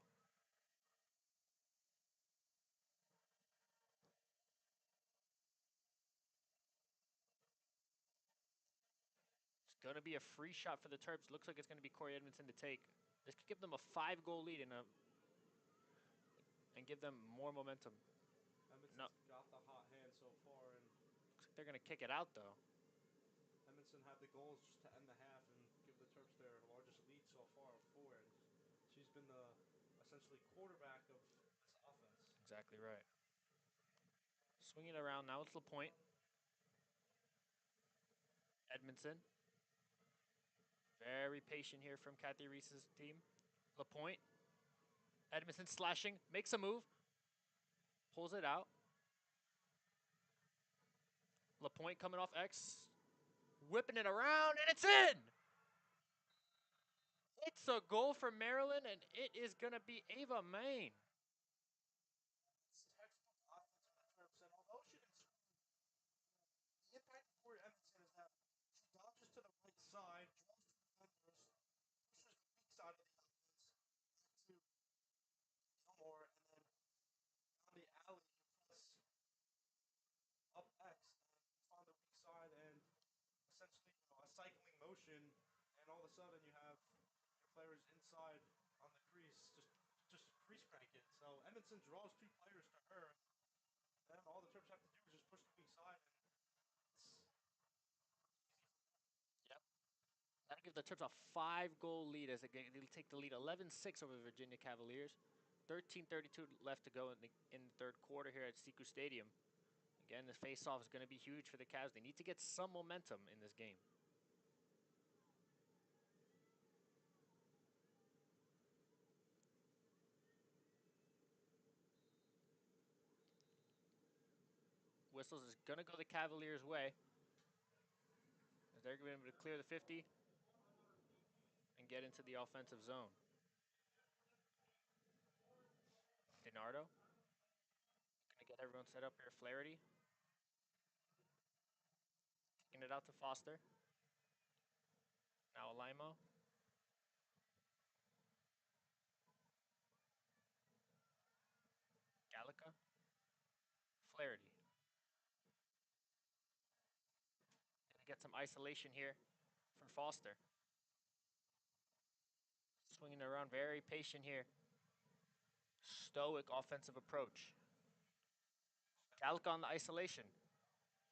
It's going to be a free shot for the Terps. Looks like it's going to be Corey Edmondson to take. This could give them a 5-goal lead and give them more momentum. Edmondson's got the hot hand so far, and Looks like they're going to kick it out, though. Edmondson had the goals just to end the half and give the Terps their largest lead so far of 4. And she's been the essentially quarterback of this offense. Exactly right. Swinging it around. Now it's LaPointe. Edmondson. Very patient here from Kathy Reese's team. LaPointe. Edmondson slashing. Makes a move. Pulls it out. LaPointe coming off X. Whipping it around, and it's in! It's a goal for Maryland, and it is going to be Ava Main. It's textbook offense for the Terps, and although she didn't score, the impact of Corey Edmondson is that she dodges to the right side, draws two defenders, pushes the weak side of the offense back to Gilmore, and then on the alley, you press up X and find the weak side, and essentially a cycling motion, and all of a sudden you have your players inside on the crease, just crease crank it. So Edmondson draws 2 players to her. Then all the Terps have to do is just push the weak side, and it's Yep. That'll give the Terps a 5-goal lead as they'll take the lead 11-6 over the Virginia Cavaliers. 13:32 left to go in the third quarter here at Syracuse Stadium. Again, the face-off is going to be huge for the Cavs. They need to get some momentum in this game. Whistles is going to go the Cavaliers' way. As they're going to be able to clear the 50 and get into the offensive zone. DiNardo. Going to get everyone set up here. Flaherty. Kicking it out to Foster. Now Limo. Gallica. Flaherty. Gonna get some isolation here for Foster. Swinging around, very patient here. Stoic offensive approach. Gallica on the isolation.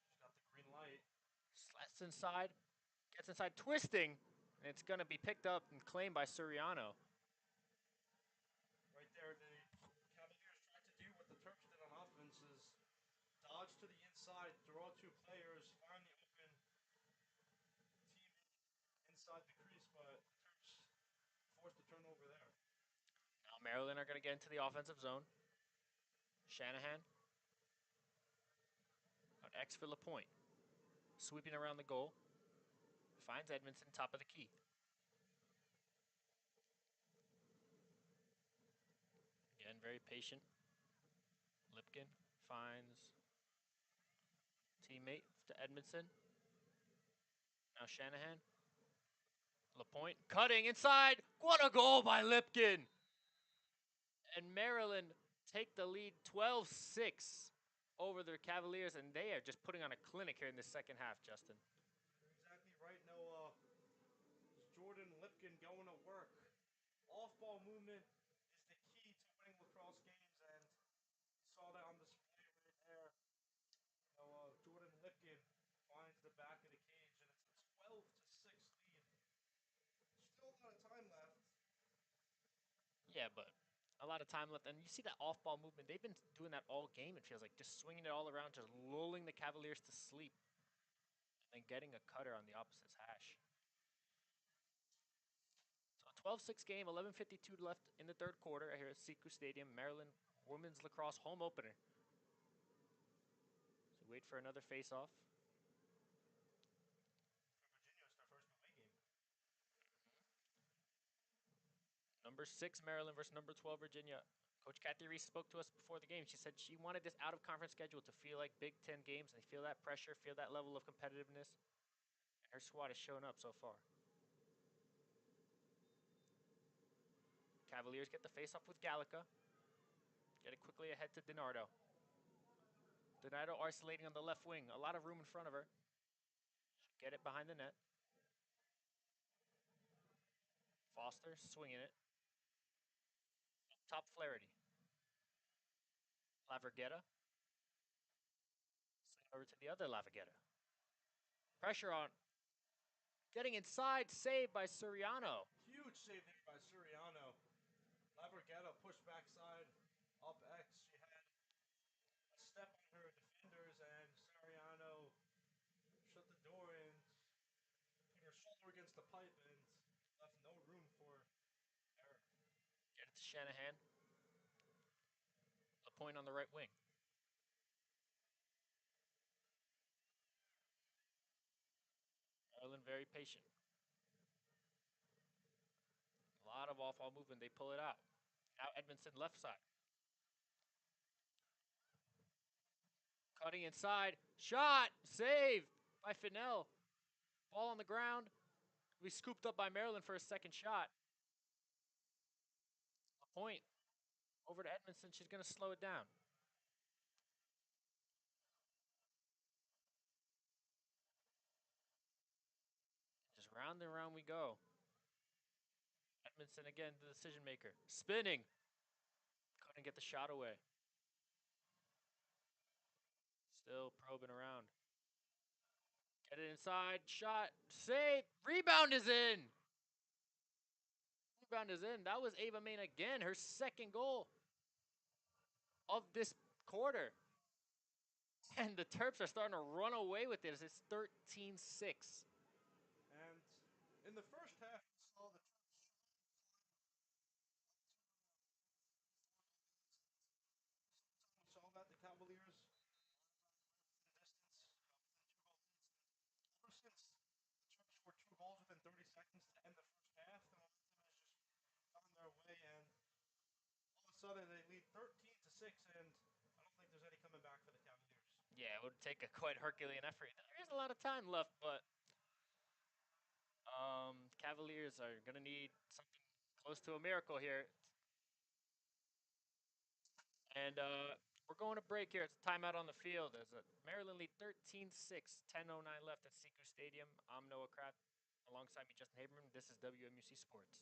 She's got the green light. Slats inside. Gets inside, twisting. And it's going to be picked up and claimed by Suriano. Right there, the Cavaliers tried to do what the Terps did on offense is dodge to the inside, draw two players, find the open team inside the crease, but the Terps forced the turnover there. Now Maryland are going to get into the offensive zone. Shanahan on X for LaPointe. Sweeping around the goal. Finds Edmondson top of the key. Again, very patient. Lipkin finds teammate to Edmondson. Now Shanahan. LaPointe cutting inside. What a goal by Lipkin! And Maryland take the lead 12-6 over their Cavaliers, and they are just putting on a clinic here in the second half, Justin. You're exactly right. No, Jordan Lipkin going to work. Off-ball movement is the key to winning lacrosse games, and you saw that on display right there. Jordan Lipkin finds the back of the cage, and it's a 12-6 lead. Still a lot of time left. Yeah, but a lot of time left. And you see that off-ball movement. They've been doing that all game, it feels like. Just swinging it all around, just lulling the Cavaliers to sleep. And then getting a cutter on the opposite's hash. So a 12-6 game, 11:52 left in the third quarter here at Syracuse Stadium, Maryland women's lacrosse home opener. So wait for another face-off. Virginia, it's their first away game. Number 6 Maryland versus number 12 Virginia. Coach Kathy Reese spoke to us before the game. She said she wanted this out-of-conference schedule to feel like Big Ten games. They feel that pressure, feel that level of competitiveness. And her squad has shown up so far. Cavaliers get the face-off with Gallica. Get it quickly ahead to DiNardo. DiNardo isolating on the left wing. A lot of room in front of her. Get it behind the net. Foster swinging it. Top Flaherty. Laverghetta. Sling over to the other Laverghetta. Pressure on. Getting inside, saved by Suriano. Huge save there by Suriano. Laverghetta pushed backside, up X. She had a step on her defenders, and Suriano shut the door and put her shoulder against the pipe and left no room for error. Get it to Shanahan. LaPointe on the right wing. Maryland very patient. A lot of off-ball movement. They pull it out. Now Edmondson left side. Cutting inside. Shot. Save by Fennell. Ball on the ground. We scooped up by Maryland for a second shot. LaPointe over to Edmondson. She's going to slow it down. Just round and round we go. Edmondson again, the decision maker. Spinning. Couldn't get the shot away. Still probing around. Get it inside. Shot. Save. Rebound is in. Rebound is in. That was Ava Main again. Her second goal of this quarter. And the Terps are starting to run away with this. It's 13-6. And in the first half, we saw the Terps we saw that the Cavaliers in distance, within 2 goal distance. Ever since the Terps scored 2 goals within 30 seconds to end the first half, the momentum has just gone their way, and all of a sudden they lead 13-6, and I don't think there's any coming back for the Cavaliers. Yeah, it would take a quite Herculean effort. There is a lot of time left, but Cavaliers are going to need something close to a miracle here. And we're going to break here. It's a timeout on the field. As a Maryland lead 13-6, 10:09 left at Syracuse Stadium. I'm Noah Kraft. Alongside me, Justin Haberman. This is WMUC Sports.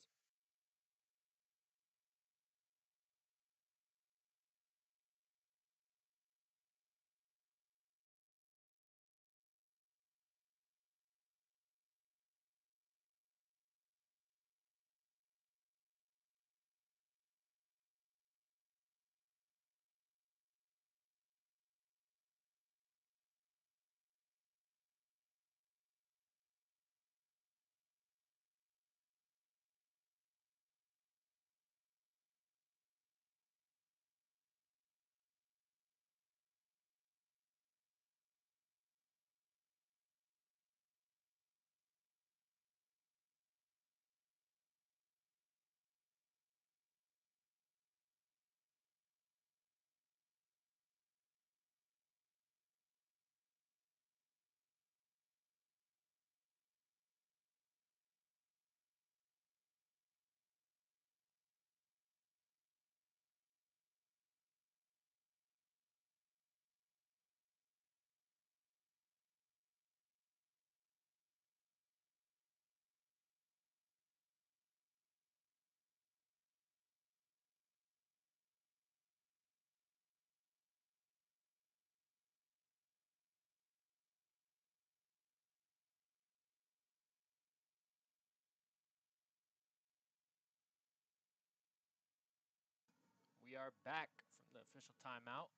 We are back from the official timeout.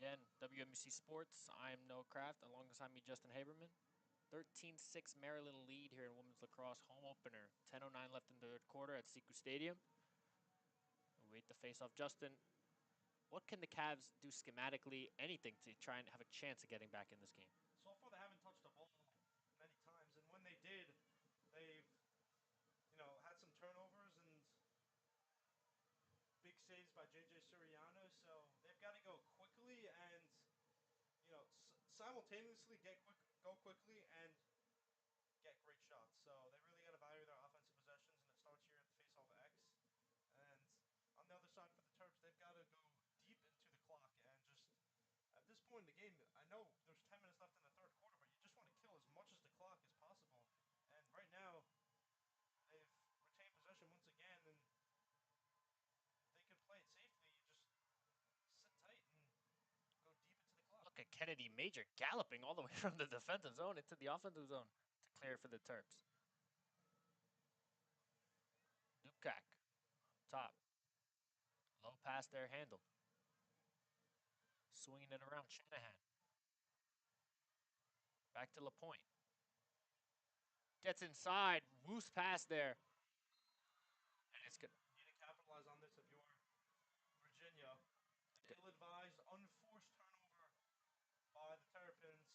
Again, WMUC Sports. I'm Noah Kraft. Alongside me, Justin Haberman. 13-6 Maryland lead here in women's lacrosse home opener. 10:09 left in the third quarter at Syracuse Stadium. We wait the face-off. Justin, what can the Cavs do schematically, anything to try and have a chance of getting back in this game? So far, they haven't touched the ball many times, and when they did, they've had some turnovers and big saves by JJ Suriano. So they've got to go quickly and simultaneously go quickly and get great shots. So they really got to value their offensive possessions, and it starts here at the face-off X. And on the other side for the Terps, they've got to go deep into the clock and just at this point in the game, I know there's 10 minutes left in the third quarter, but you just want to kill as much as the clock as possible. And right now, they've retained possession once again, and they can play it safely. You just sit tight and go deep into the clock. Look at Kennedy Major galloping all the way from the defensive zone into the offensive zone to clear for the Terps. Dubkak, top. Low pass there handled. Swinging it around Shanahan. Back to LaPointe. Gets inside. Loose pass there. And it's good. You need to capitalize on this if you're Virginia. Ill-advised, unforced turnover by the Terrapins.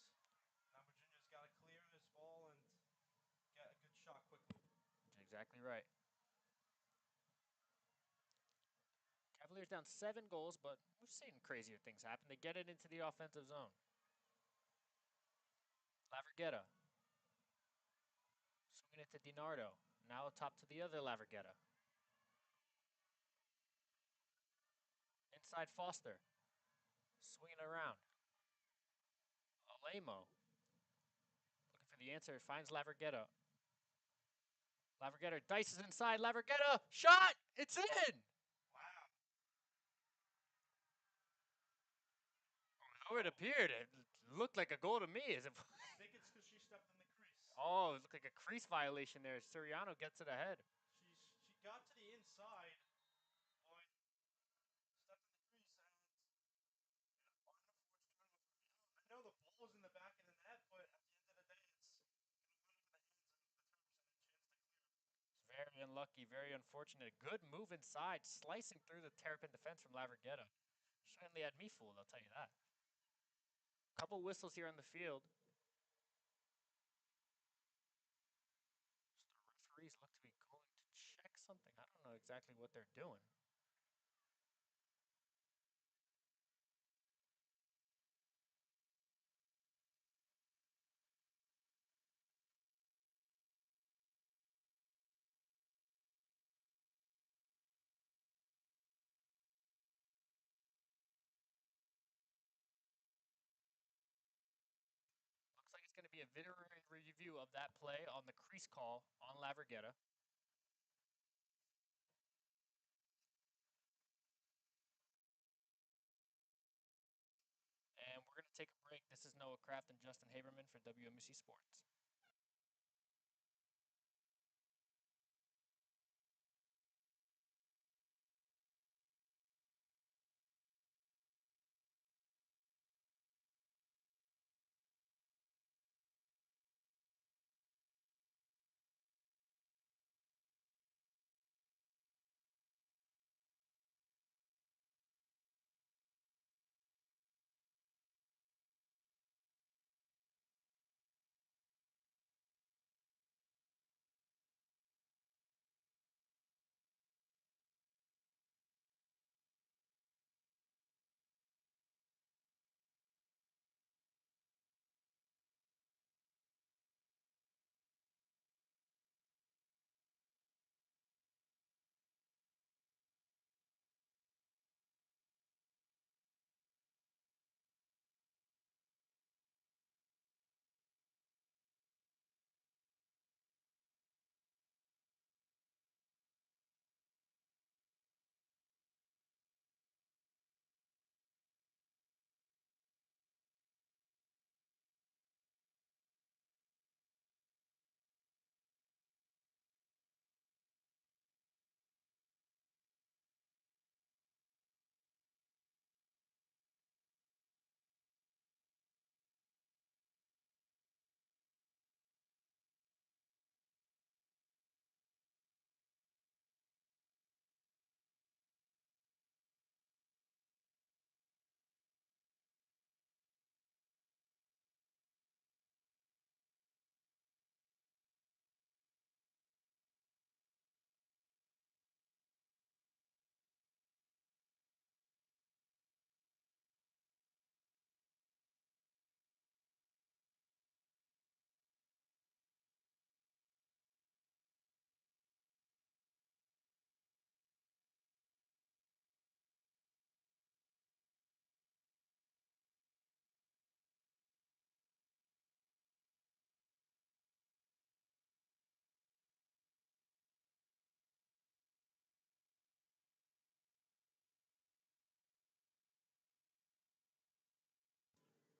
Now Virginia's got to clear this ball and get a good shot quickly. Exactly right. Cavaliers down 7 goals, but we've seen crazier things happen. They get it into the offensive zone. Laverghetta. Swinging it to DiNardo. Now top to the other Laverghetta. Inside Foster. Swinging it around. Alemo. Looking for the answer. Finds Laverghetta. Laverghetta dices inside. Laverghetta. Shot! It's in! Wow. How it appeared. It looked like a goal to me. I think it's because she stepped in the crease. Oh, it looked like a crease violation there. Suriano gets it ahead. She got to the inside, but stepped in the crease, and unfortunate turnover. I know the ball was in the back of the net, but at the end of the day, it's going to run into the hands of the Terps and a chance to clear. It's very unlucky, very unfortunate. Good move inside, slicing through the Terrapin defense from Laverghetta. Certainly had me fooled, I'll tell you that. Couple whistles here on the field. The referees look to be going to check something. I don't know exactly what they're doing. video review of that play on the crease call on Laverghetta. And we're going to take a break. This is Noah Kraft and Justin Haberman for WMC Sports.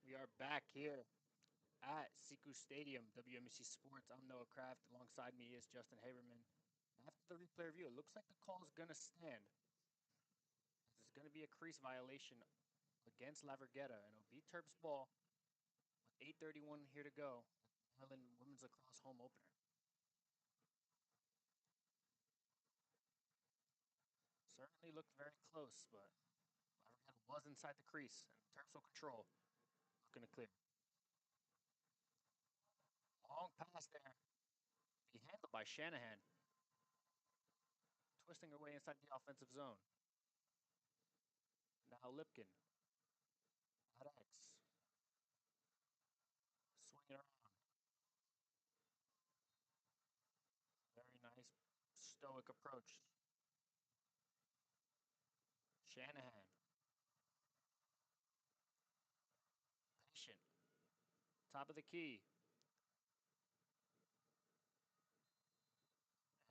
We are back here at Syracuse Stadium, WMC Sports. I'm Noah Kraft. Alongside me is Justin Haberman. After the replay review, it looks like the call is going to stand. There's going to be a crease violation against Laverghetta, and it'll be Terps ball with 8:31 here to go. Maryland Women's Lacrosse home opener. Certainly looked very close, but Laverghetta was inside the crease, and Terps will control. Looking to clear. Long pass there. Be handled by Shanahan. Twisting her way inside the offensive zone. Now Lipkin. At X. Swinging around. Very nice stoic approach. Shanahan. Patient. Top of the key.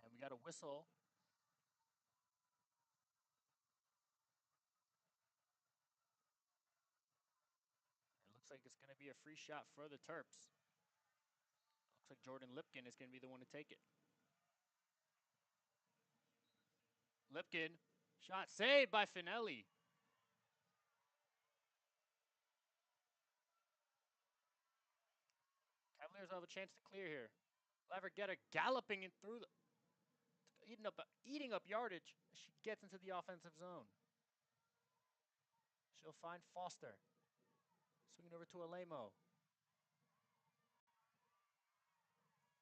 And we got a whistle. It looks like it's going to be a free shot for the Terps. Looks like Jordan Lipkin is going to be the one to take it. Lipkin. Shot saved by Finelli. Cavaliers will have a chance to clear here. Laverghetta galloping in through the eating up yardage. She gets into the offensive zone. She'll find Foster. Swinging over to Alemo.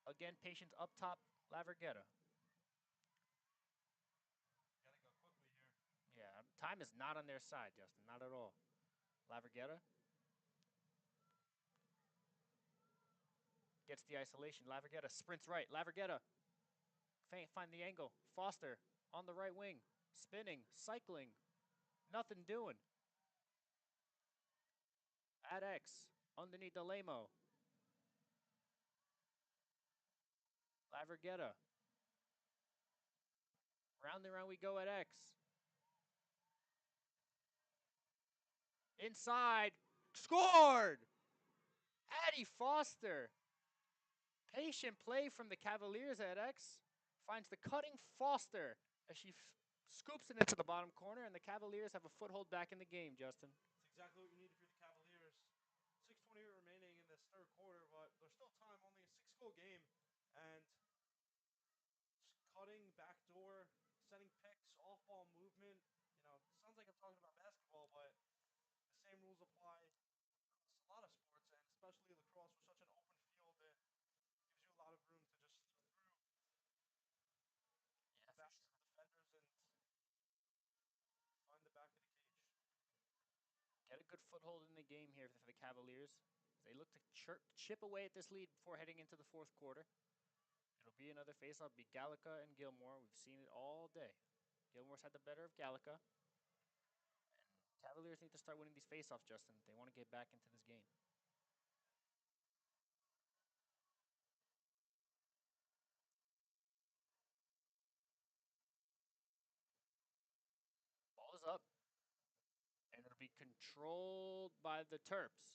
Again, Patience up top, Laverghetta. Gotta go quickly here. Yeah, time is not on their side, Justin. Not at all. Laverghetta gets the isolation. Laverghetta sprints right. Laverghetta find the angle. Foster on the right wing. Spinning, cycling. Nothing doing. At X, underneath Alemo. Lavergetta. Round and round we go at X. Inside. Scored! Addie Foster. Patient play from the Cavaliers at X. Finds the cutting Foster as she scoops it into the bottom corner, and the Cavaliers have a foothold back in the game, Justin. It's exactly what you need if you're the Cavaliers. 6:20 remaining in this third quarter, but there's still time. Only a 6-goal game, and cutting, backdoor, setting picks, off-ball movement. Sounds like I'm talking about basketball, but the same rules apply across a lot of sports, and especially lacrosse with such an open field. It gives you a lot of room to just slip through Yeah, back to the defenders and find the back of the cage. Get a good foothold in the game here for the Cavaliers. They look to chip away at this lead before heading into the fourth quarter. It'll be another face-off, be Gallica and Gilmore. We've seen it all day. Gilmore's had the better of Gallica. And Cavaliers need to start winning these face-offs, Justin. They want to get back into this game. Ball is up. And it'll be controlled by the Terps.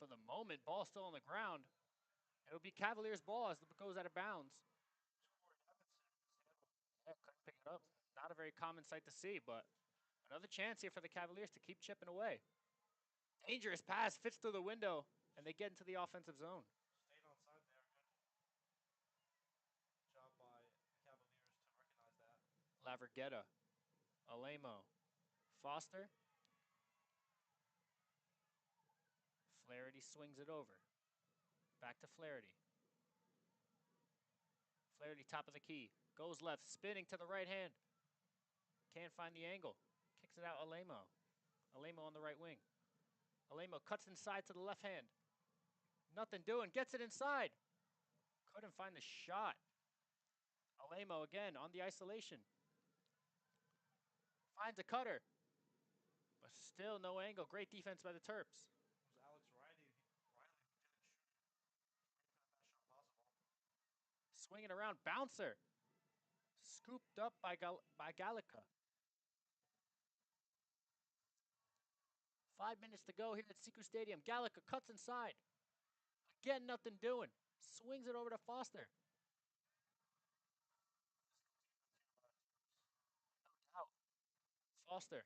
For the moment, ball still on the ground. It'll be Cavaliers' ball as it goes out of bounds. Yeah, couldn't pick it up. Not a very common sight to see, but another chance here for the Cavaliers to keep chipping away. Dangerous pass, fits through the window, and they get into the offensive zone. Stayed on side there. Good job by the Cavaliers to recognize that. Lavergetta, Alemo, Foster. Flaherty swings it over. Back to Flaherty. Flaherty, top of the key. Goes left, spinning to the right hand. Can't find the angle. Kicks it out, Alemo. Alemo on the right wing. Alemo cuts inside to the left hand. Nothing doing. Gets it inside. Couldn't find the shot. Alemo again on the isolation. Finds a cutter. But still no angle. Great defense by the Terps. It was Alex Riley who didn't shoot. Waiting for the best shot possible. Swinging around. Bouncer. Scooped up by Gallica. 5 minutes to go here at Syracuse Stadium. Gallica cuts inside. Again, nothing doing. Swings it over to Foster. No doubt. Foster.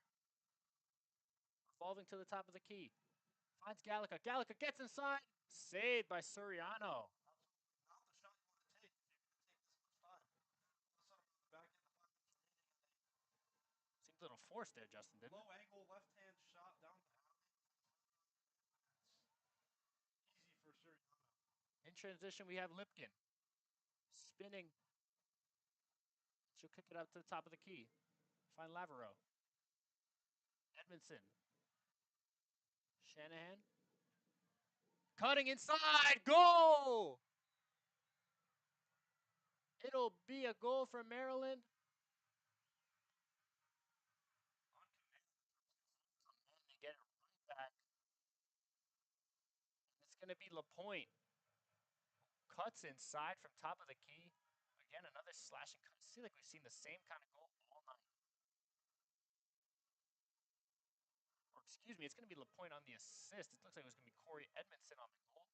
Revolving to the top of the key. Finds Gallica. Gallica gets inside. Saved by Suriano. Not the shot you want to take if you're going to take this much time. Back in the 5 minutes remaining. Seems a little forced there, Justin, didn't it? Low angle left hand shot down the alley. It's easy for Suriano. In transition, we have Lipkin. Spinning. She'll kick it up to the top of the key. Find Lavero. Edmondson. Shanahan. Cutting inside. Goal! It'll be a goal for Maryland. On command. They get it right back. It's going to be LaPointe. Cuts inside from top of the key. Again, another slashing cut. I feel like we've seen the same kind of goal all night. Or excuse me, it's going to be LaPointe on the assist. It looks like it was going to be Corey Edmondson on the goal.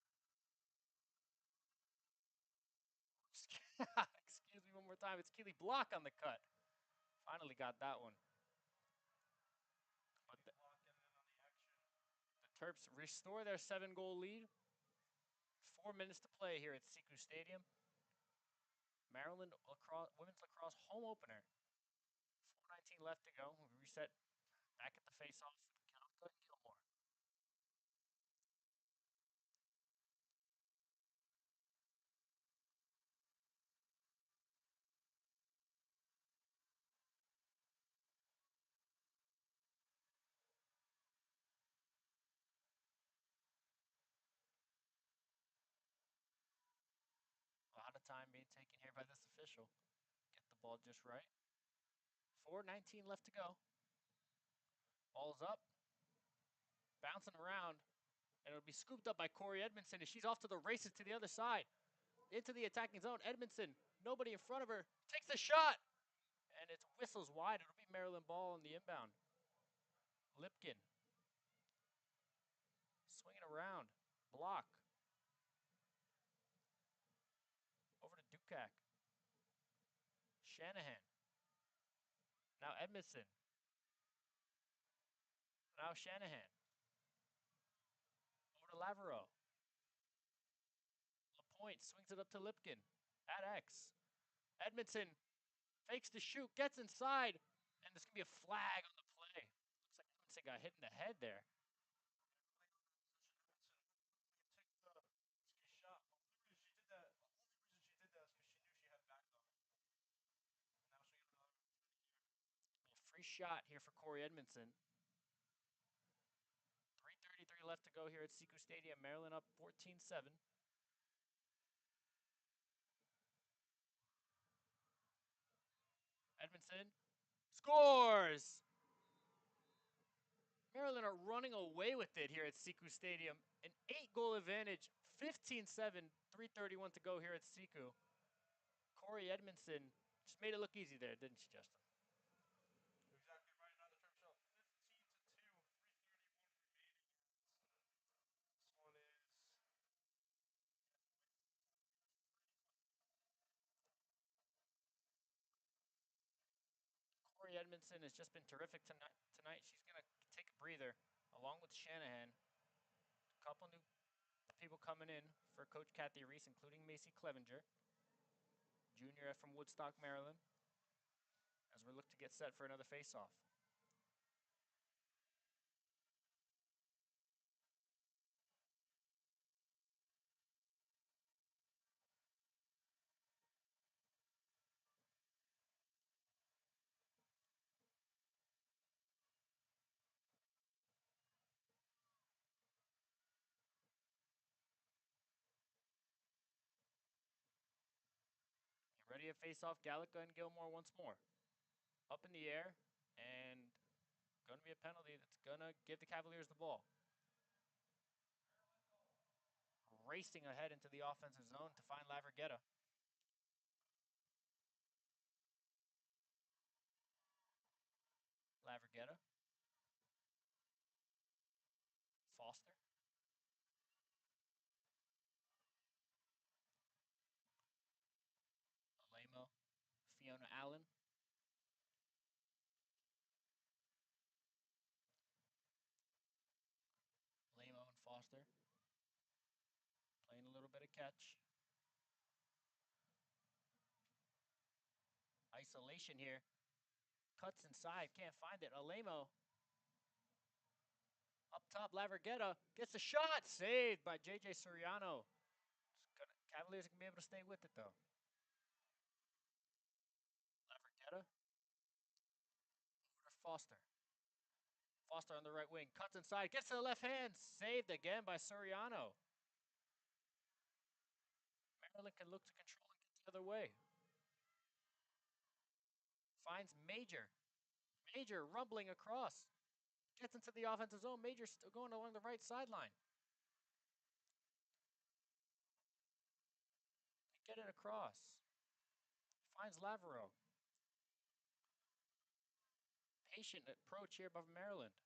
Excuse me one more time. It's Keely Block on the cut. Finally got that one. But the Terps restore their 7-goal lead. 4 minutes to play here at Syracuse Stadium. Maryland women's lacrosse home opener. 4:19 left to go. We reset back at the face-off with Gallica and Gilmore. A lot of time being taken here by this official. Get the ball just right. 4:19 left to go. Ball's up. Bouncing around. And it'll be scooped up by Corey Edmondson, and she's off to the races to the other side. into the attacking zone. Edmondson, nobody in front of her, takes the shot, and it whistles wide. It'll be Maryland ball on the inbound. Lipkin, swinging around, block. Over to Dukak. Shanahan. Now Edmondson. Now Shanahan. Over to Lavero. LaPointe swings it up to Lipkin. At X. Edmondson fakes the shoot, gets inside, and there's going to be a flag on the play. Looks like Edmondson got hit in the head there. Shot. But the only reason she did that, the only reason she did that is because she knew she had back on. Now she got another. A free shot here for Corey Edmondson. 3:33 left to go here at Syracuse Stadium. Maryland up 14-7. Edmondson scores! Maryland are running away with it here at Syracuse Stadium. An 8-goal advantage, 15-7, 3:31 to go here at Syracuse. Corey Edmondson just made it look easy there, didn't she, Justin? You're exactly right. Now the term shot 15-2, 3:31 remaining. This one is. Corey Edmondson has just been terrific tonight. She's going to take a breather along with Shanahan. A couple new people coming in for Coach Kathy Reese, including Macy Clevenger, junior from Woodstock, Maryland, as we look to get set for another face-off. Ready to face off Gallica and Gilmore once more. Up in the air, and going to be a penalty that's going to give the Cavaliers the ball. Racing ahead into the offensive zone to find Laverghetta. Laverghetta. Foster. Alemo. Fiona Allen. Alemo and Foster. Playing a little bit of catch. Isolation here. Cuts inside. Can't find it. Alemo. Up top, Laverghetta gets a shot. Saved by J.J. Soriano. Cavaliers are going to be able to stay with it, though. Laverghetta. Over to Foster. Foster on the right wing. Cuts inside. Gets to the left hand. Saved again by Soriano. Maryland can look to control and get the other way. Finds Major. Major rumbling across. Gets into the offensive zone. Major still going along the right sideline. Get it across. Finds Lavero. Patient approach here by Maryland.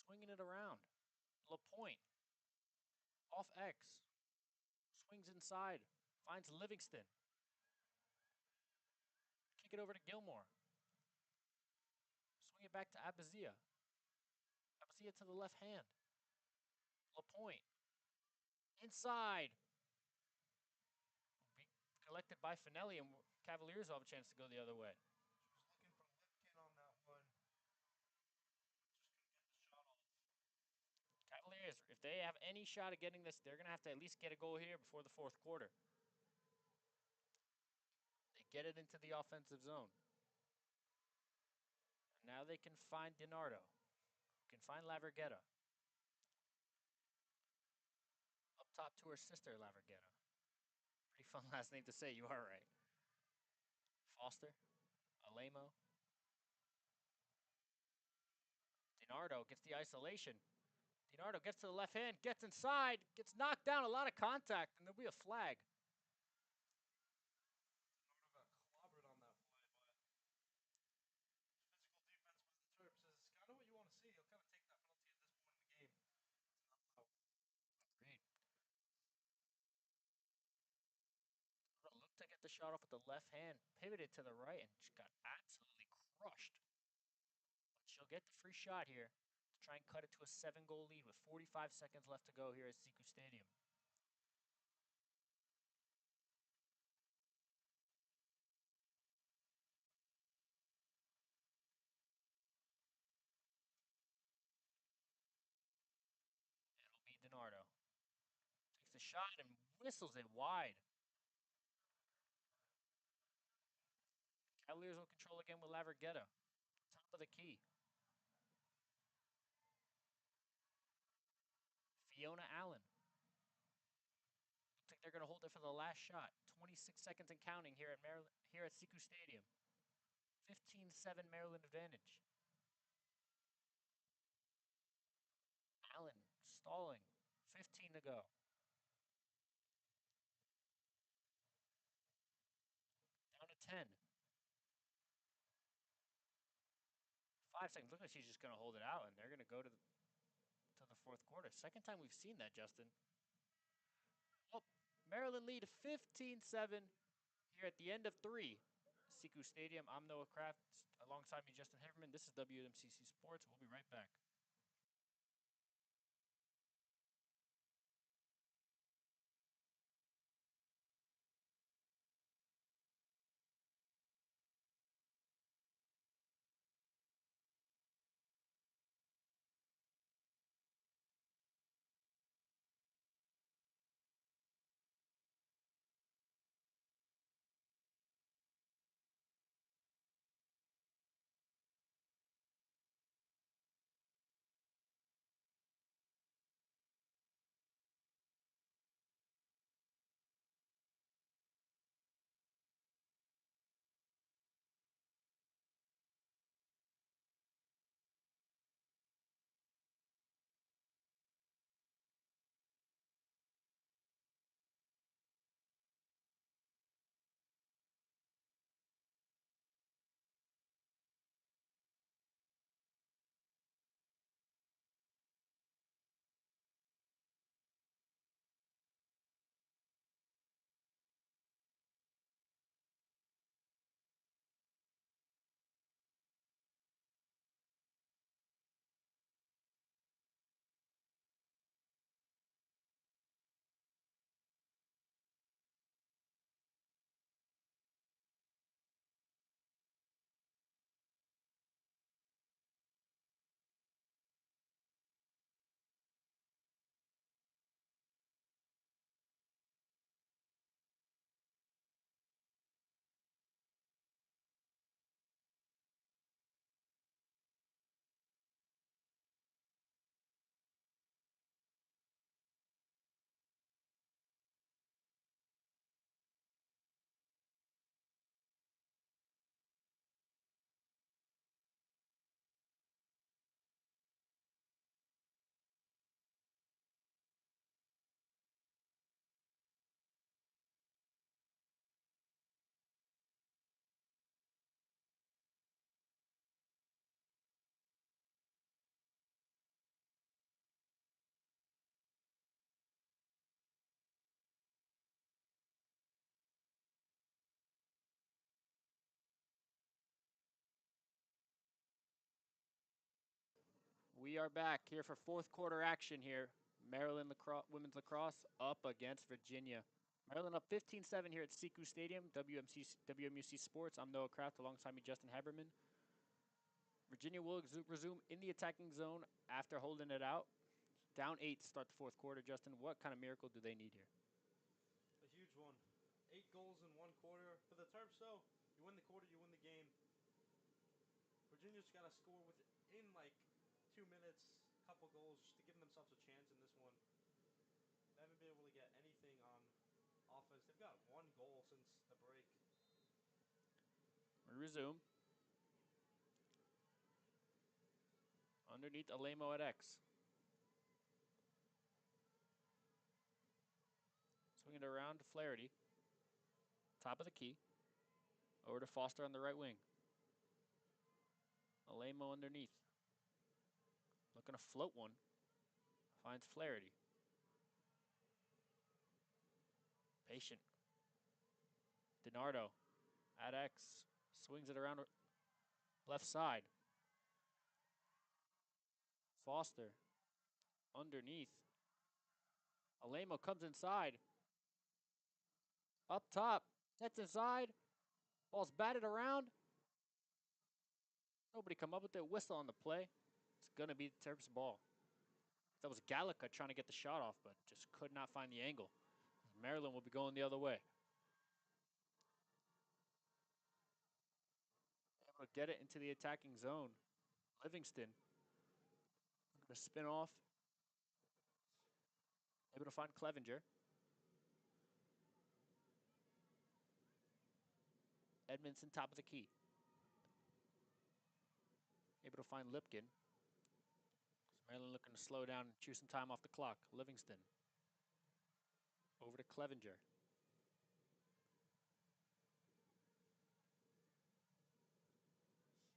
Swinging it around. LaPointe. Off X. Swings inside. Finds Livingston. Kick it over to Gilmore. Swing it back to Abazia. Abazia to the left hand. LaPointe. Inside. Be collected by Finelli, and Cavaliers will have a chance to go the other way. She was looking for Lipkin on that one. Just couldn't get the shot off. Cavaliers, if they have any shot at getting this, they're going to have to at least get a goal here before the fourth quarter. They get it into the offensive zone. And now they can find DiNardo. Can find Laverghetta. Up top to her sister, Laverghetta. Pretty fun last name to say, you are right. Foster. Alemo. DiNardo gets the isolation. DiNardo gets to the left hand, gets inside, gets knocked down, a lot of contact, and there'll be a flag. Nardo got clobbered on that play, but physical defense by the Terps is kind of what you want to see. He'll kind of take that penalty at this point in the game. Great. Looked to get the shot off with the left hand, pivoted to the right, and just got absolutely crushed. But she'll get the free shot here to try and cut it to a 7-goal lead with 45 seconds left to go here at Syracuse Stadium. It'll be DiNardo. Takes the shot and whistles it wide. Cavaliers will control again with Laverghetta. Top of the key. Fiona Allen. Looks like they're going to hold it for the last shot. 26 seconds and counting here at Syracuse Stadium. 15-7 Maryland advantage. Allen stalling. 15 to go. Down to 10. 5 seconds. Looks like she's just going to hold it out, and they're going to go to the fourth quarter. Second time we've seen that, Justin. Oh, Maryland lead 15-7 here at the end of 3. Syracuse Stadium. I'm Noah Kraft. Alongside me, Justin Haverman. This is WMCC Sports. We'll be right back. We are back here for fourth quarter action here. Maryland women's lacrosse up against Virginia. Maryland up 15-7 here at Syracuse Stadium. WMUC Sports. I'm Noah Kraft. Alongside me, Justin Haberman. Virginia will resume in the attacking zone after holding it out. Down 8 to start the fourth quarter. Justin, what kind of miracle do they need here? A huge one. 8 goals in 1 quarter. For the Terps, though, you win the quarter, you win the game. Virginia's got to score within like 2 minutes, couple goals, just to give themselves a chance in this one. They haven't been able to get anything on offense. They've got 1 goal since the break. We resume. Underneath Alemo at X. Swing it around to Flaherty. Top of the key. Over to Foster on the right wing. Alemo underneath. Looking to float one. Finds Flaherty. Patient. DiNardo at X. Swings it around left side. Foster. Underneath. Alemo comes inside. Up top. Gets inside. Ball's batted around. Nobody come up with their whistle on the play. It's going to be the Terps' ball. That was Gallica trying to get the shot off, but just could not find the angle. Maryland will be going the other way. Able to get it into the attacking zone. Livingston. Going to spin off. Able to find Clevenger. Edmondson top of the key. Able to find Lipkin. Maryland looking to slow down and chew some time off the clock. Livingston. Over to Clevenger.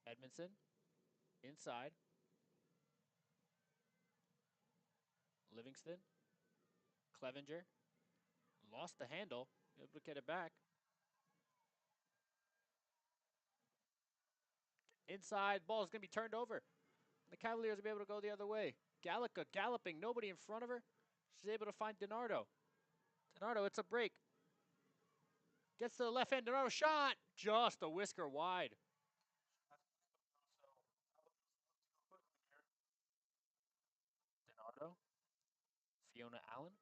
Edmondson. Inside. Livingston. Clevenger. Lost the handle. Able to get it back. Inside. Ball is going to be turned over. The Cavaliers will be able to go the other way. Gallica galloping. Nobody in front of her. She's able to find DiNardo. DiNardo, it's a break. Gets to the left hand. DiNardo shot. Just a whisker wide. DiNardo. Fiona Allen.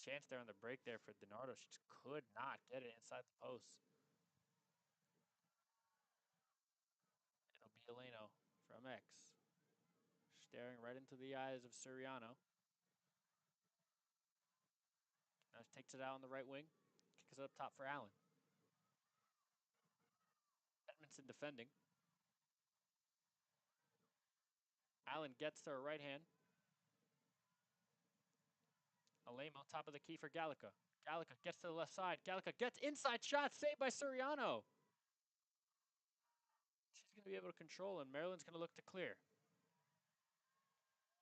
Chance there on the break there for DiNardo. She just could not get it inside the post. It'll be Eleno from X. Staring right into the eyes of Suriano. Now she takes it out on the right wing. Kicks it up top for Allen. Edmondson defending. Allen gets to her right hand. Alemo top of the key for Gallica. Gallica gets to the left side. Gallica gets inside shot. Saved by Suriano. She's going to be able to control, and Maryland's going to look to clear.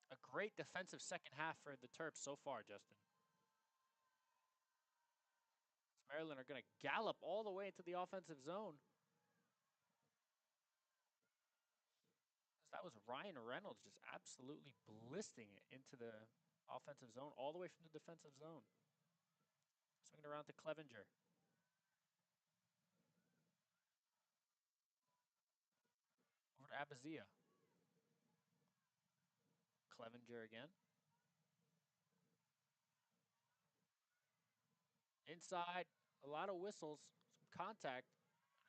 A great defensive second half for the Terps so far, Justin. Maryland are going to gallop all the way into the offensive zone. That was Ryan Reynolds just absolutely blisting it into the offensive zone, all the way from the defensive zone. Swinging around to Clevenger. Over to Abazia. Clevenger again. Inside, a lot of whistles, some contact.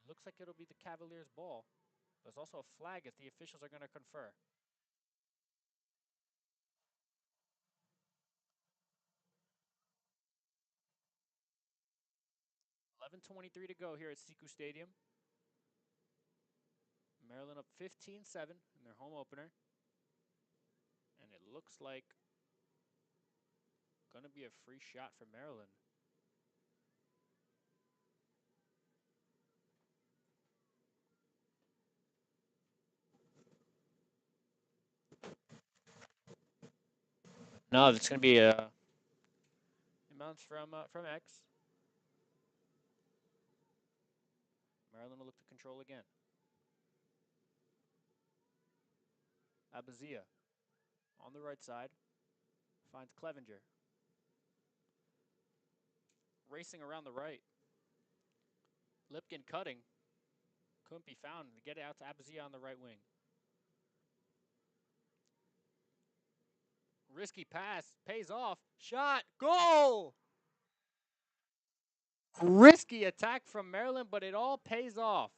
It looks like it'll be the Cavaliers' ball. There's also a flag if the officials are going to confer. .11:23 to go here at Syracuse Stadium. Maryland up 15-7 in their home opener. And it looks like going to be a free shot for Maryland. No, it's going to be a inbounds from X. Maryland will look to control again. Abazia on the right side finds Clevenger. Racing around the right. Lipkin cutting. Couldn't be found to get it out to Abazia on the right wing. Risky pass, pays off, shot, goal! Risky attack from Maryland, but it all pays off.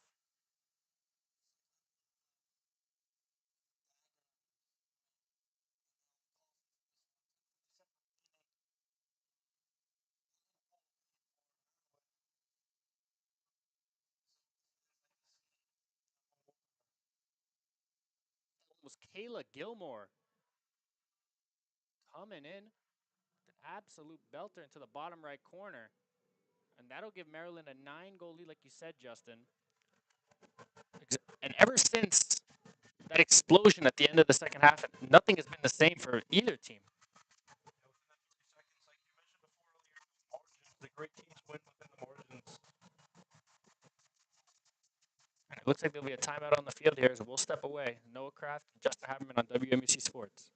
was Kayla Gilmore coming in. An absolute belter into the bottom right corner. And that'll give Maryland a 9-goal lead, like you said, Justin. And ever since that explosion at the end of the second half, nothing has been the same for either team. The great teams win within the margins. And it looks like there'll be a timeout on the field here, so we'll step away. Noah Kraft, Justin Haberman on WMUC Sports.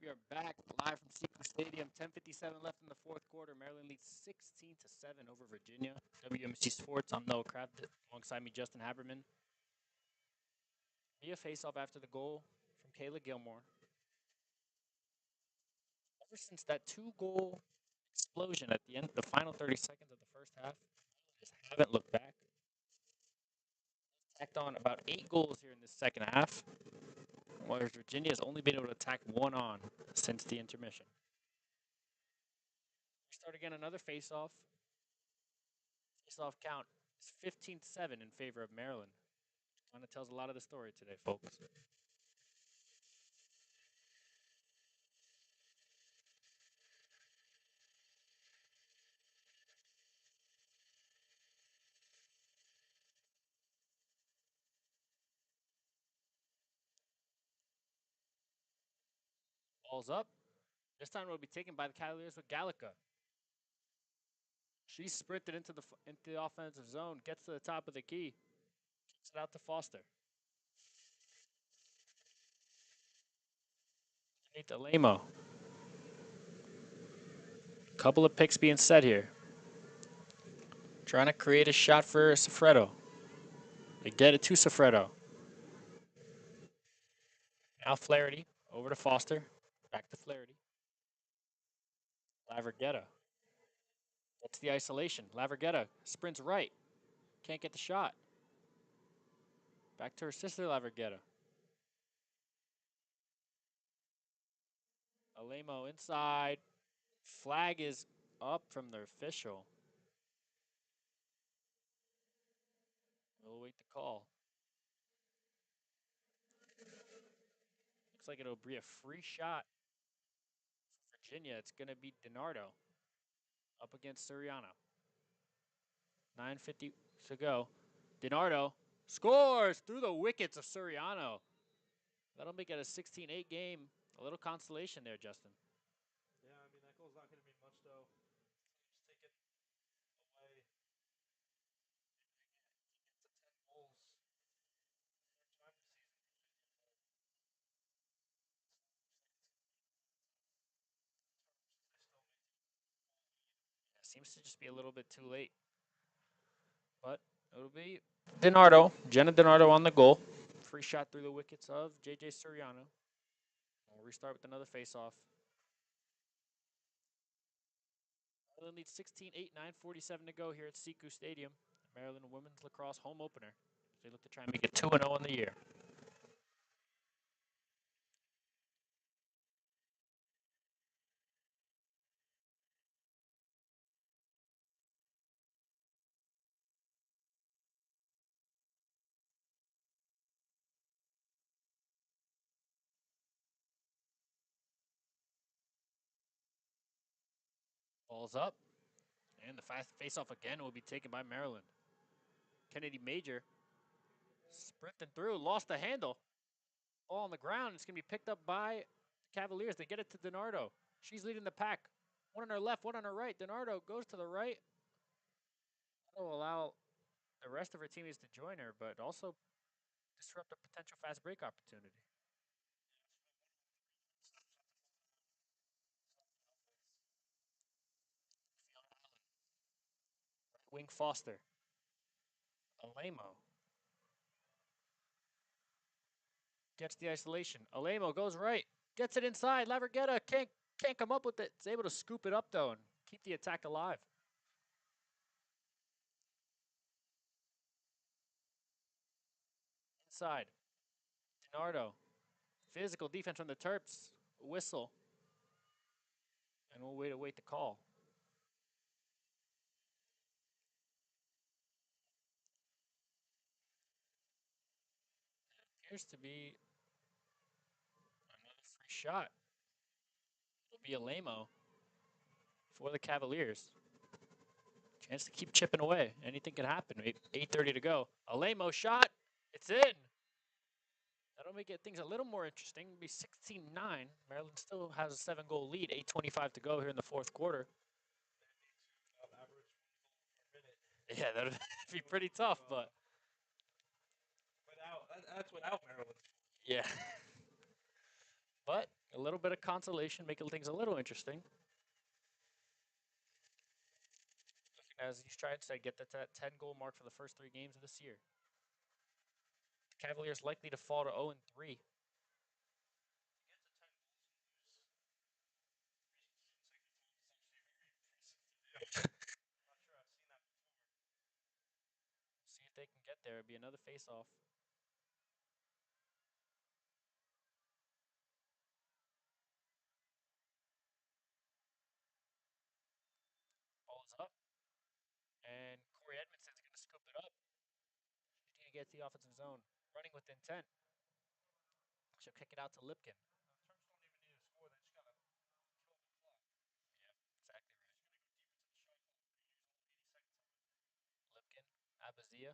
We are back live from Syracuse Stadium. 10:57 left in the fourth quarter. Maryland leads 16-7 over Virginia. WMC Sports. I'm Noah Kraft. Alongside me, Justin Haberman. Be a face-off after the goal from Kayla Gilmore. Ever since that 2-goal explosion at the end, the final 30 seconds of the first half, just haven't looked back. Tacked on about 8 goals here in this second half, whereas Virginia has only been able to tack 1 on since the intermission. We start again another face-off. Face-off count is 15-7 in favor of Maryland. Kind of tells a lot of the story today, folks. Ball's up. This time it will be taken by the Cavaliers with Gallica. She sprinted into the offensive zone, gets to the top of the key, kicks it out to Foster. Nate Lamo. Couple of picks being set here. Trying to create a shot for Sofreto. They get it to Sofreto. Now Flaherty over to Foster. Back to Flaherty. Laverghetta. That's the isolation. Laverghetta sprints right. Can't get the shot. Back to her sister, Laverghetta. Alemo inside. Flag is up from the official. We'll wait the call. Looks like it'll be a free shot for Virginia. It's going to be DiNardo up against Suriano. 9:50 to go. DiNardo scores through the wickets of Suriano. That'll make it a 16-8 game. A little consolation there, Justin. Yeah, I mean, that goal's not going to mean much, though. Just take it away. Get to 10 goals. Third time this season. It seems to just be a little bit too late. But it'll be DiNardo, Jenna DiNardo on the goal. Free shot through the wickets of J.J. Suriano. We'll restart with another face-off. Maryland leads 16-8, 9:47 to go here at Syracuse Stadium. Maryland women's lacrosse home opener. They look to try and make it 2-0 on the year. Ball's up. And the fast face-off again will be taken by Maryland. Kennedy Major sprinting through, lost the handle. Ball on the ground. It's going to be picked up by the Cavaliers. They get it to DiNardo. She's leading the pack. One on her left, one on her right. DiNardo goes to the right. That'll allow the rest of her teammates to join her, but also disrupt a potential fast break opportunity. Wing Foster. Alemo gets the isolation. Alemo goes right. Gets it inside. Laverghetta can't come up with it. Is able to scoop it up, though, and keep the attack alive. Inside. DiNardo. Physical defense from the Terps. Whistle. And we'll await the call. Appears to be another free shot. It'll be Alemo for the Cavaliers. Chance to keep chipping away. Anything can happen. 8:30 to go. Alemo shot. It's in. That'll make it things a little more interesting. It'll be 16-9. Maryland still has a 7-goal lead. 8:25 to go here in the fourth quarter. Yeah, that'd be pretty tough, but That's without Maryland. yeah. But a little bit of consolation, making things a little interesting. As he's trying to get that 10-goal mark for the first 3 games of this year. The Cavaliers likely to fall to 0-3. See if they can get there. It'd be another face-off. Ball is up. And Corey Edmondson's going to scoop it up. She's going to get the offensive zone. Running with intent. She'll kick it out to Lipkin. Exactly right. Lipkin, Abazia.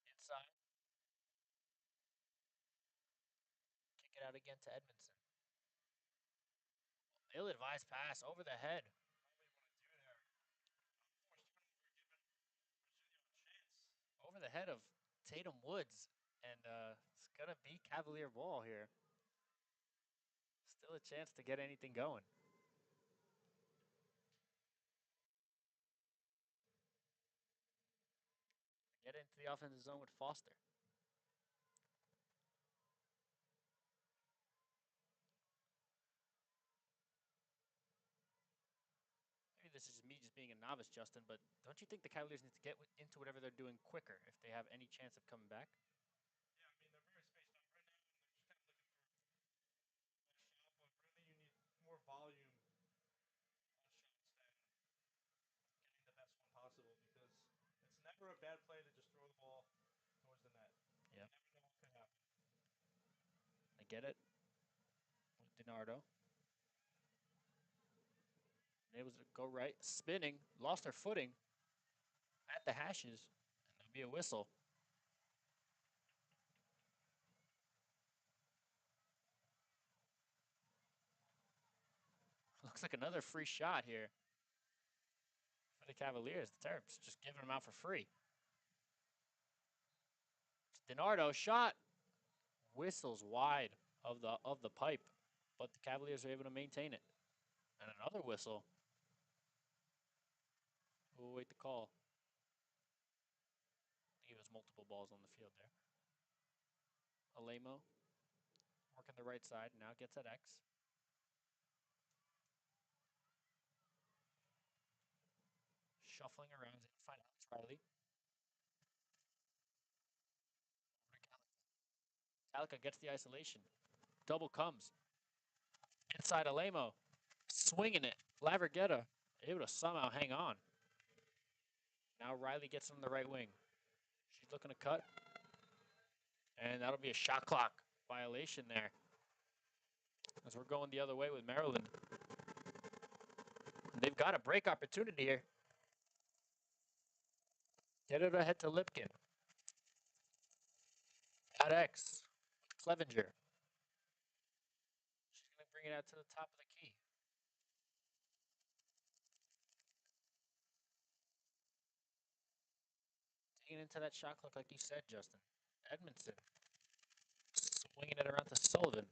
Inside. Kick it out again to Edmondson. Ill-advised pass over the head. Over the head of Tatum Woods. And it's going to be Cavalier ball here. Still a chance to get anything going. Get into the offensive zone with Foster. Maybe this is me just being a novice, Justin, but don't you think the Cavaliers need to get into whatever they're doing quicker if they have any chance of coming back? More volume on shots than getting the best one possible because it's never a bad play to just throw the ball towards the net. Yep. You never know what could happen. I get it. With DiNardo. Able to go right, spinning, lost her footing at the hashes, and there'll be a whistle. Looks like another free shot here for the Cavaliers. The Terps just giving them out for free. DiNardo shot, whistles wide of the pipe, but the Cavaliers are able to maintain it. And another whistle. We'll wait the call. He was multiple balls on the field there. Alemo working the right side, now gets at X. Shuffling around, find Alex Riley. Talca gets the isolation. Double comes. Inside Alemo. Swinging it. Laverghetta able to somehow hang on. Now Riley gets on the right wing. She's looking to cut. And that'll be a shot clock violation there. as we're going the other way with Maryland. They've got a break opportunity here. Get it ahead to Lipkin. At X. Clevenger. She's going to bring it out to the top of the key. Taking into that shot clock like you said, Justin. Edmondson. Swinging it around to Sullivan.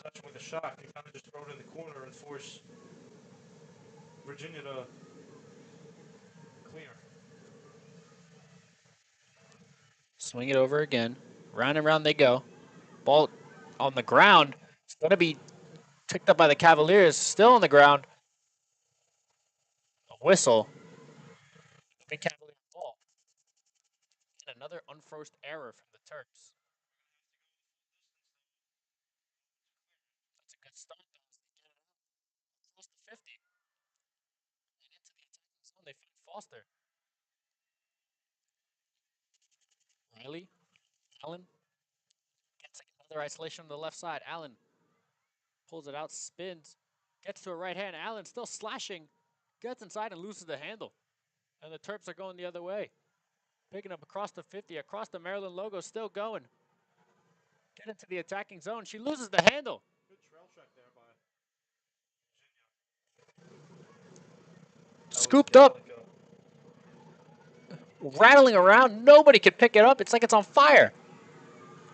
Touch with a shot, you kind of just throw it in the corner and force Virginia to clear. Swing it over again. Round and round they go. Ball on the ground. It's going to be picked up by the Cavaliers. Still on the ground. A whistle. Big Cavalier ball. And another unforced error from the Terps. That's a good start, though, as they get it out close to 50. And into the attacking zone, they find Foster. Riley. Allen. Gets another isolation on the left side. Allen pulls it out, spins. Gets to a right hand. Allen still slashing. Gets inside and loses the handle. And the Terps are going the other way. Picking up across the 50, across the Maryland logo, still going. Get into the attacking zone. She loses the handle. Good trail check there by Virginia. Scooped up. Rattling around. Nobody can pick it up. It's like it's on fire.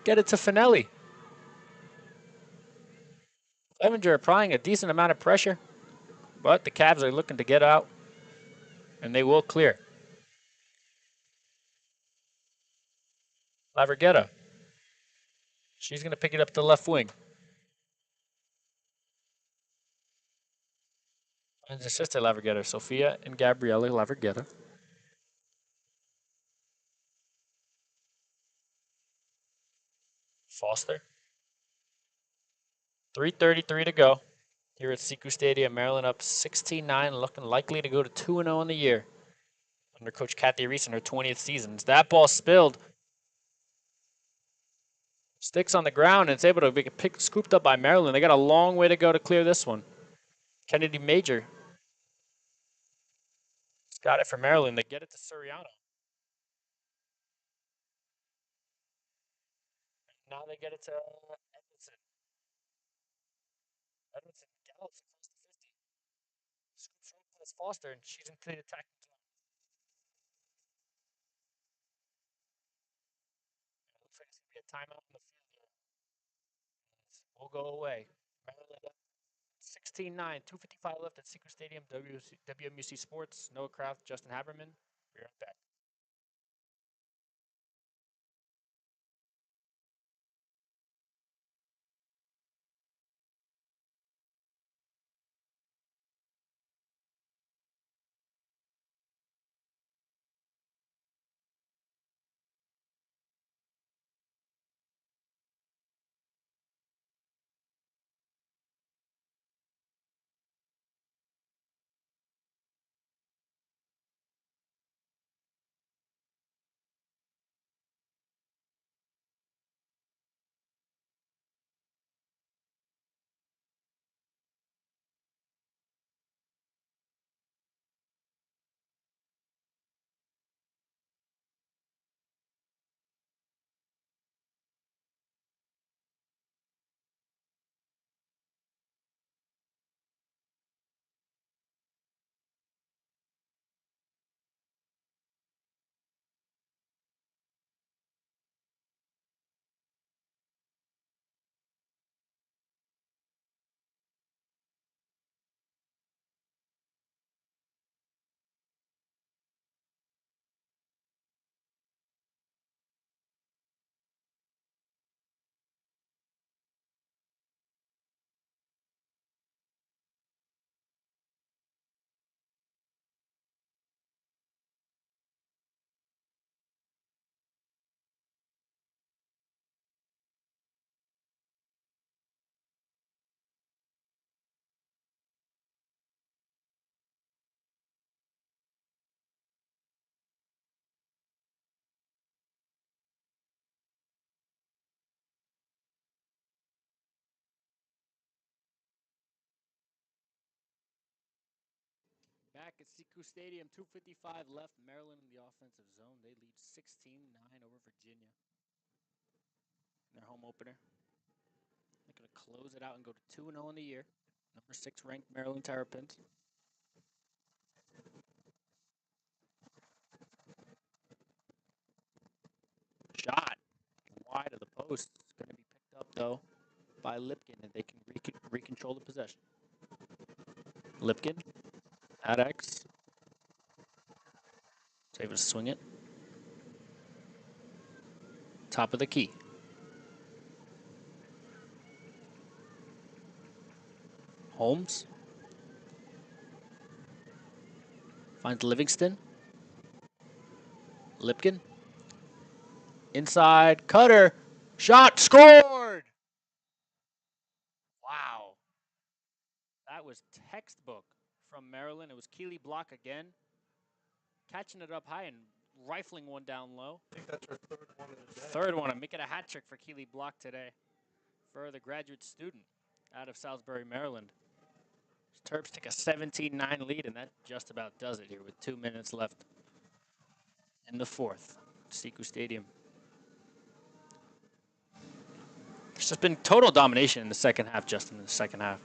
Get it to Finelli. Clevenger applying a decent amount of pressure. But the Cavs are looking to get out. And they will clear. Laverghetta. She's going to pick it up to the left wing. And her sister Laverghetta, Sophia and Gabriella Laverghetta. Foster. 3:33 to go here at Syracuse Stadium. Maryland up 16-9, looking likely to go to 2-0 in the year under Coach Kathy Reese in her 20th season. That ball spilled. Sticks on the ground, and it's able to be scooped up by Maryland. They got a long way to go to clear this one. Kennedy Major has got it for Maryland. They get it to Suriano. Now they get it to Edmondson. Edmondson gallops across the 50. Scoops right past Foster, and she's into the attacking zone. It looks like it's going to be a timeout in the field here. We'll go away. Maryland up 16-9, 2:55 left at Syracuse Stadium, WMUC Sports. Noah Kraft, Justin Haberman. Be right back. back at Syracuse Stadium. 2:55 left. Maryland in the offensive zone. They lead 16-9 over Virginia in their home opener. They're going to close it out and go to 2-0 in the year. Number 6 ranked Maryland Terrapins. Shot wide of the post. It's going to be picked up, though, by Lipkin, and they can recontrol the possession. Lipkin at X. He's able to swing it. Top of the key. Holmes. Finds Livingston. Lipkin. Inside. Cutter. Shot. Scored! Wow. That was textbook from Maryland. It was Keeley Block again. Catching it up high and rifling one down low. I think that's her third one of the day. Third one. I'm making a hat trick for Keeley Block today for the graduate student out of Salisbury, Maryland. Terps take a 17-9 lead, and that just about does it here with 2 minutes left in the fourth. Syracuse Stadium. There's just been total domination in the second half, Justin, in the second half.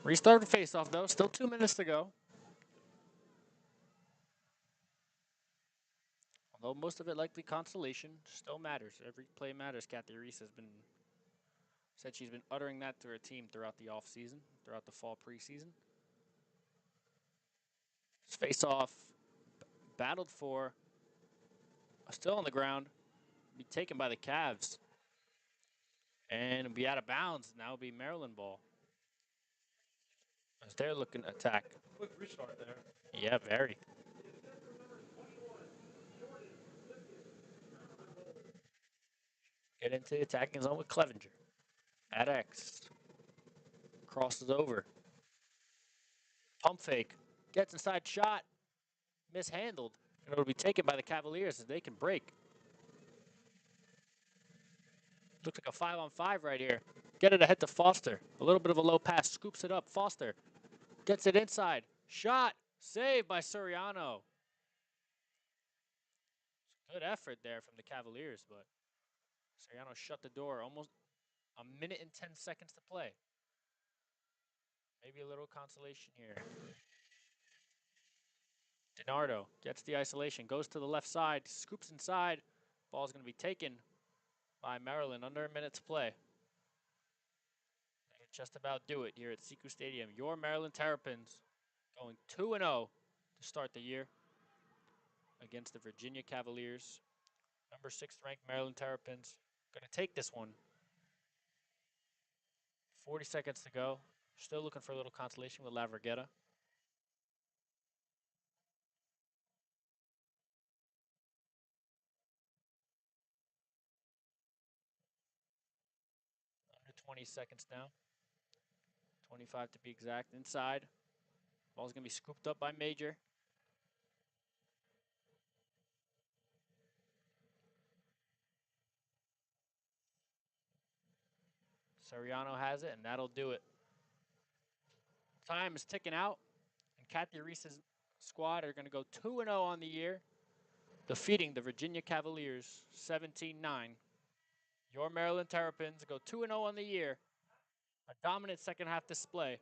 Restart the face-off, though. Still 2 minutes to go. Although most of it likely consolation, still matters. Every play matters. Kathy Reese has said she's been uttering that to her team throughout the offseason, throughout the fall preseason. Face-off, battled for, still on the ground, be taken by the Cavs. And it'll be out of bounds. Now it'll be Maryland ball. As they're looking to attack. Quick restart there. Yeah, very. Get into the attacking zone with Clevenger. At X. Crosses over. Pump fake. Gets inside shot. Mishandled. And it'll be taken by the Cavaliers as they can break. Looks like a 5-on-5 right here. Get it ahead to Foster. A little bit of a low pass. Scoops it up. Foster gets it inside. Shot. Saved by Suriano. Good effort there from the Cavaliers, but Suriano shut the door. Almost a minute and 10 seconds to play. Maybe a little consolation here. DiNardo gets the isolation. Goes to the left side. Scoops inside. Ball's going to be taken by Maryland. Under a minute to play. They can just about do it here at Syracuse Stadium. Your Maryland Terrapins going 2-0 to start the year against the Virginia Cavaliers. Number 6 ranked Maryland Terrapins. Going to take this one. 40 seconds to go. Still looking for a little consolation with Laverghetta. Under 20 seconds now. 25 to be exact. Inside. Ball's going to be scooped up by Major. Suriano has it, and that'll do it. Time is ticking out, and Kathy Reese's squad are going to go 2-0 on the year, defeating the Virginia Cavaliers 17-9. Your Maryland Terrapins go 2-0 on the year, a dominant second half display.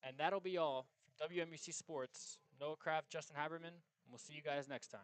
And that'll be all from WMUC Sports. Noah Kraft, Justin Haberman, and we'll see you guys next time.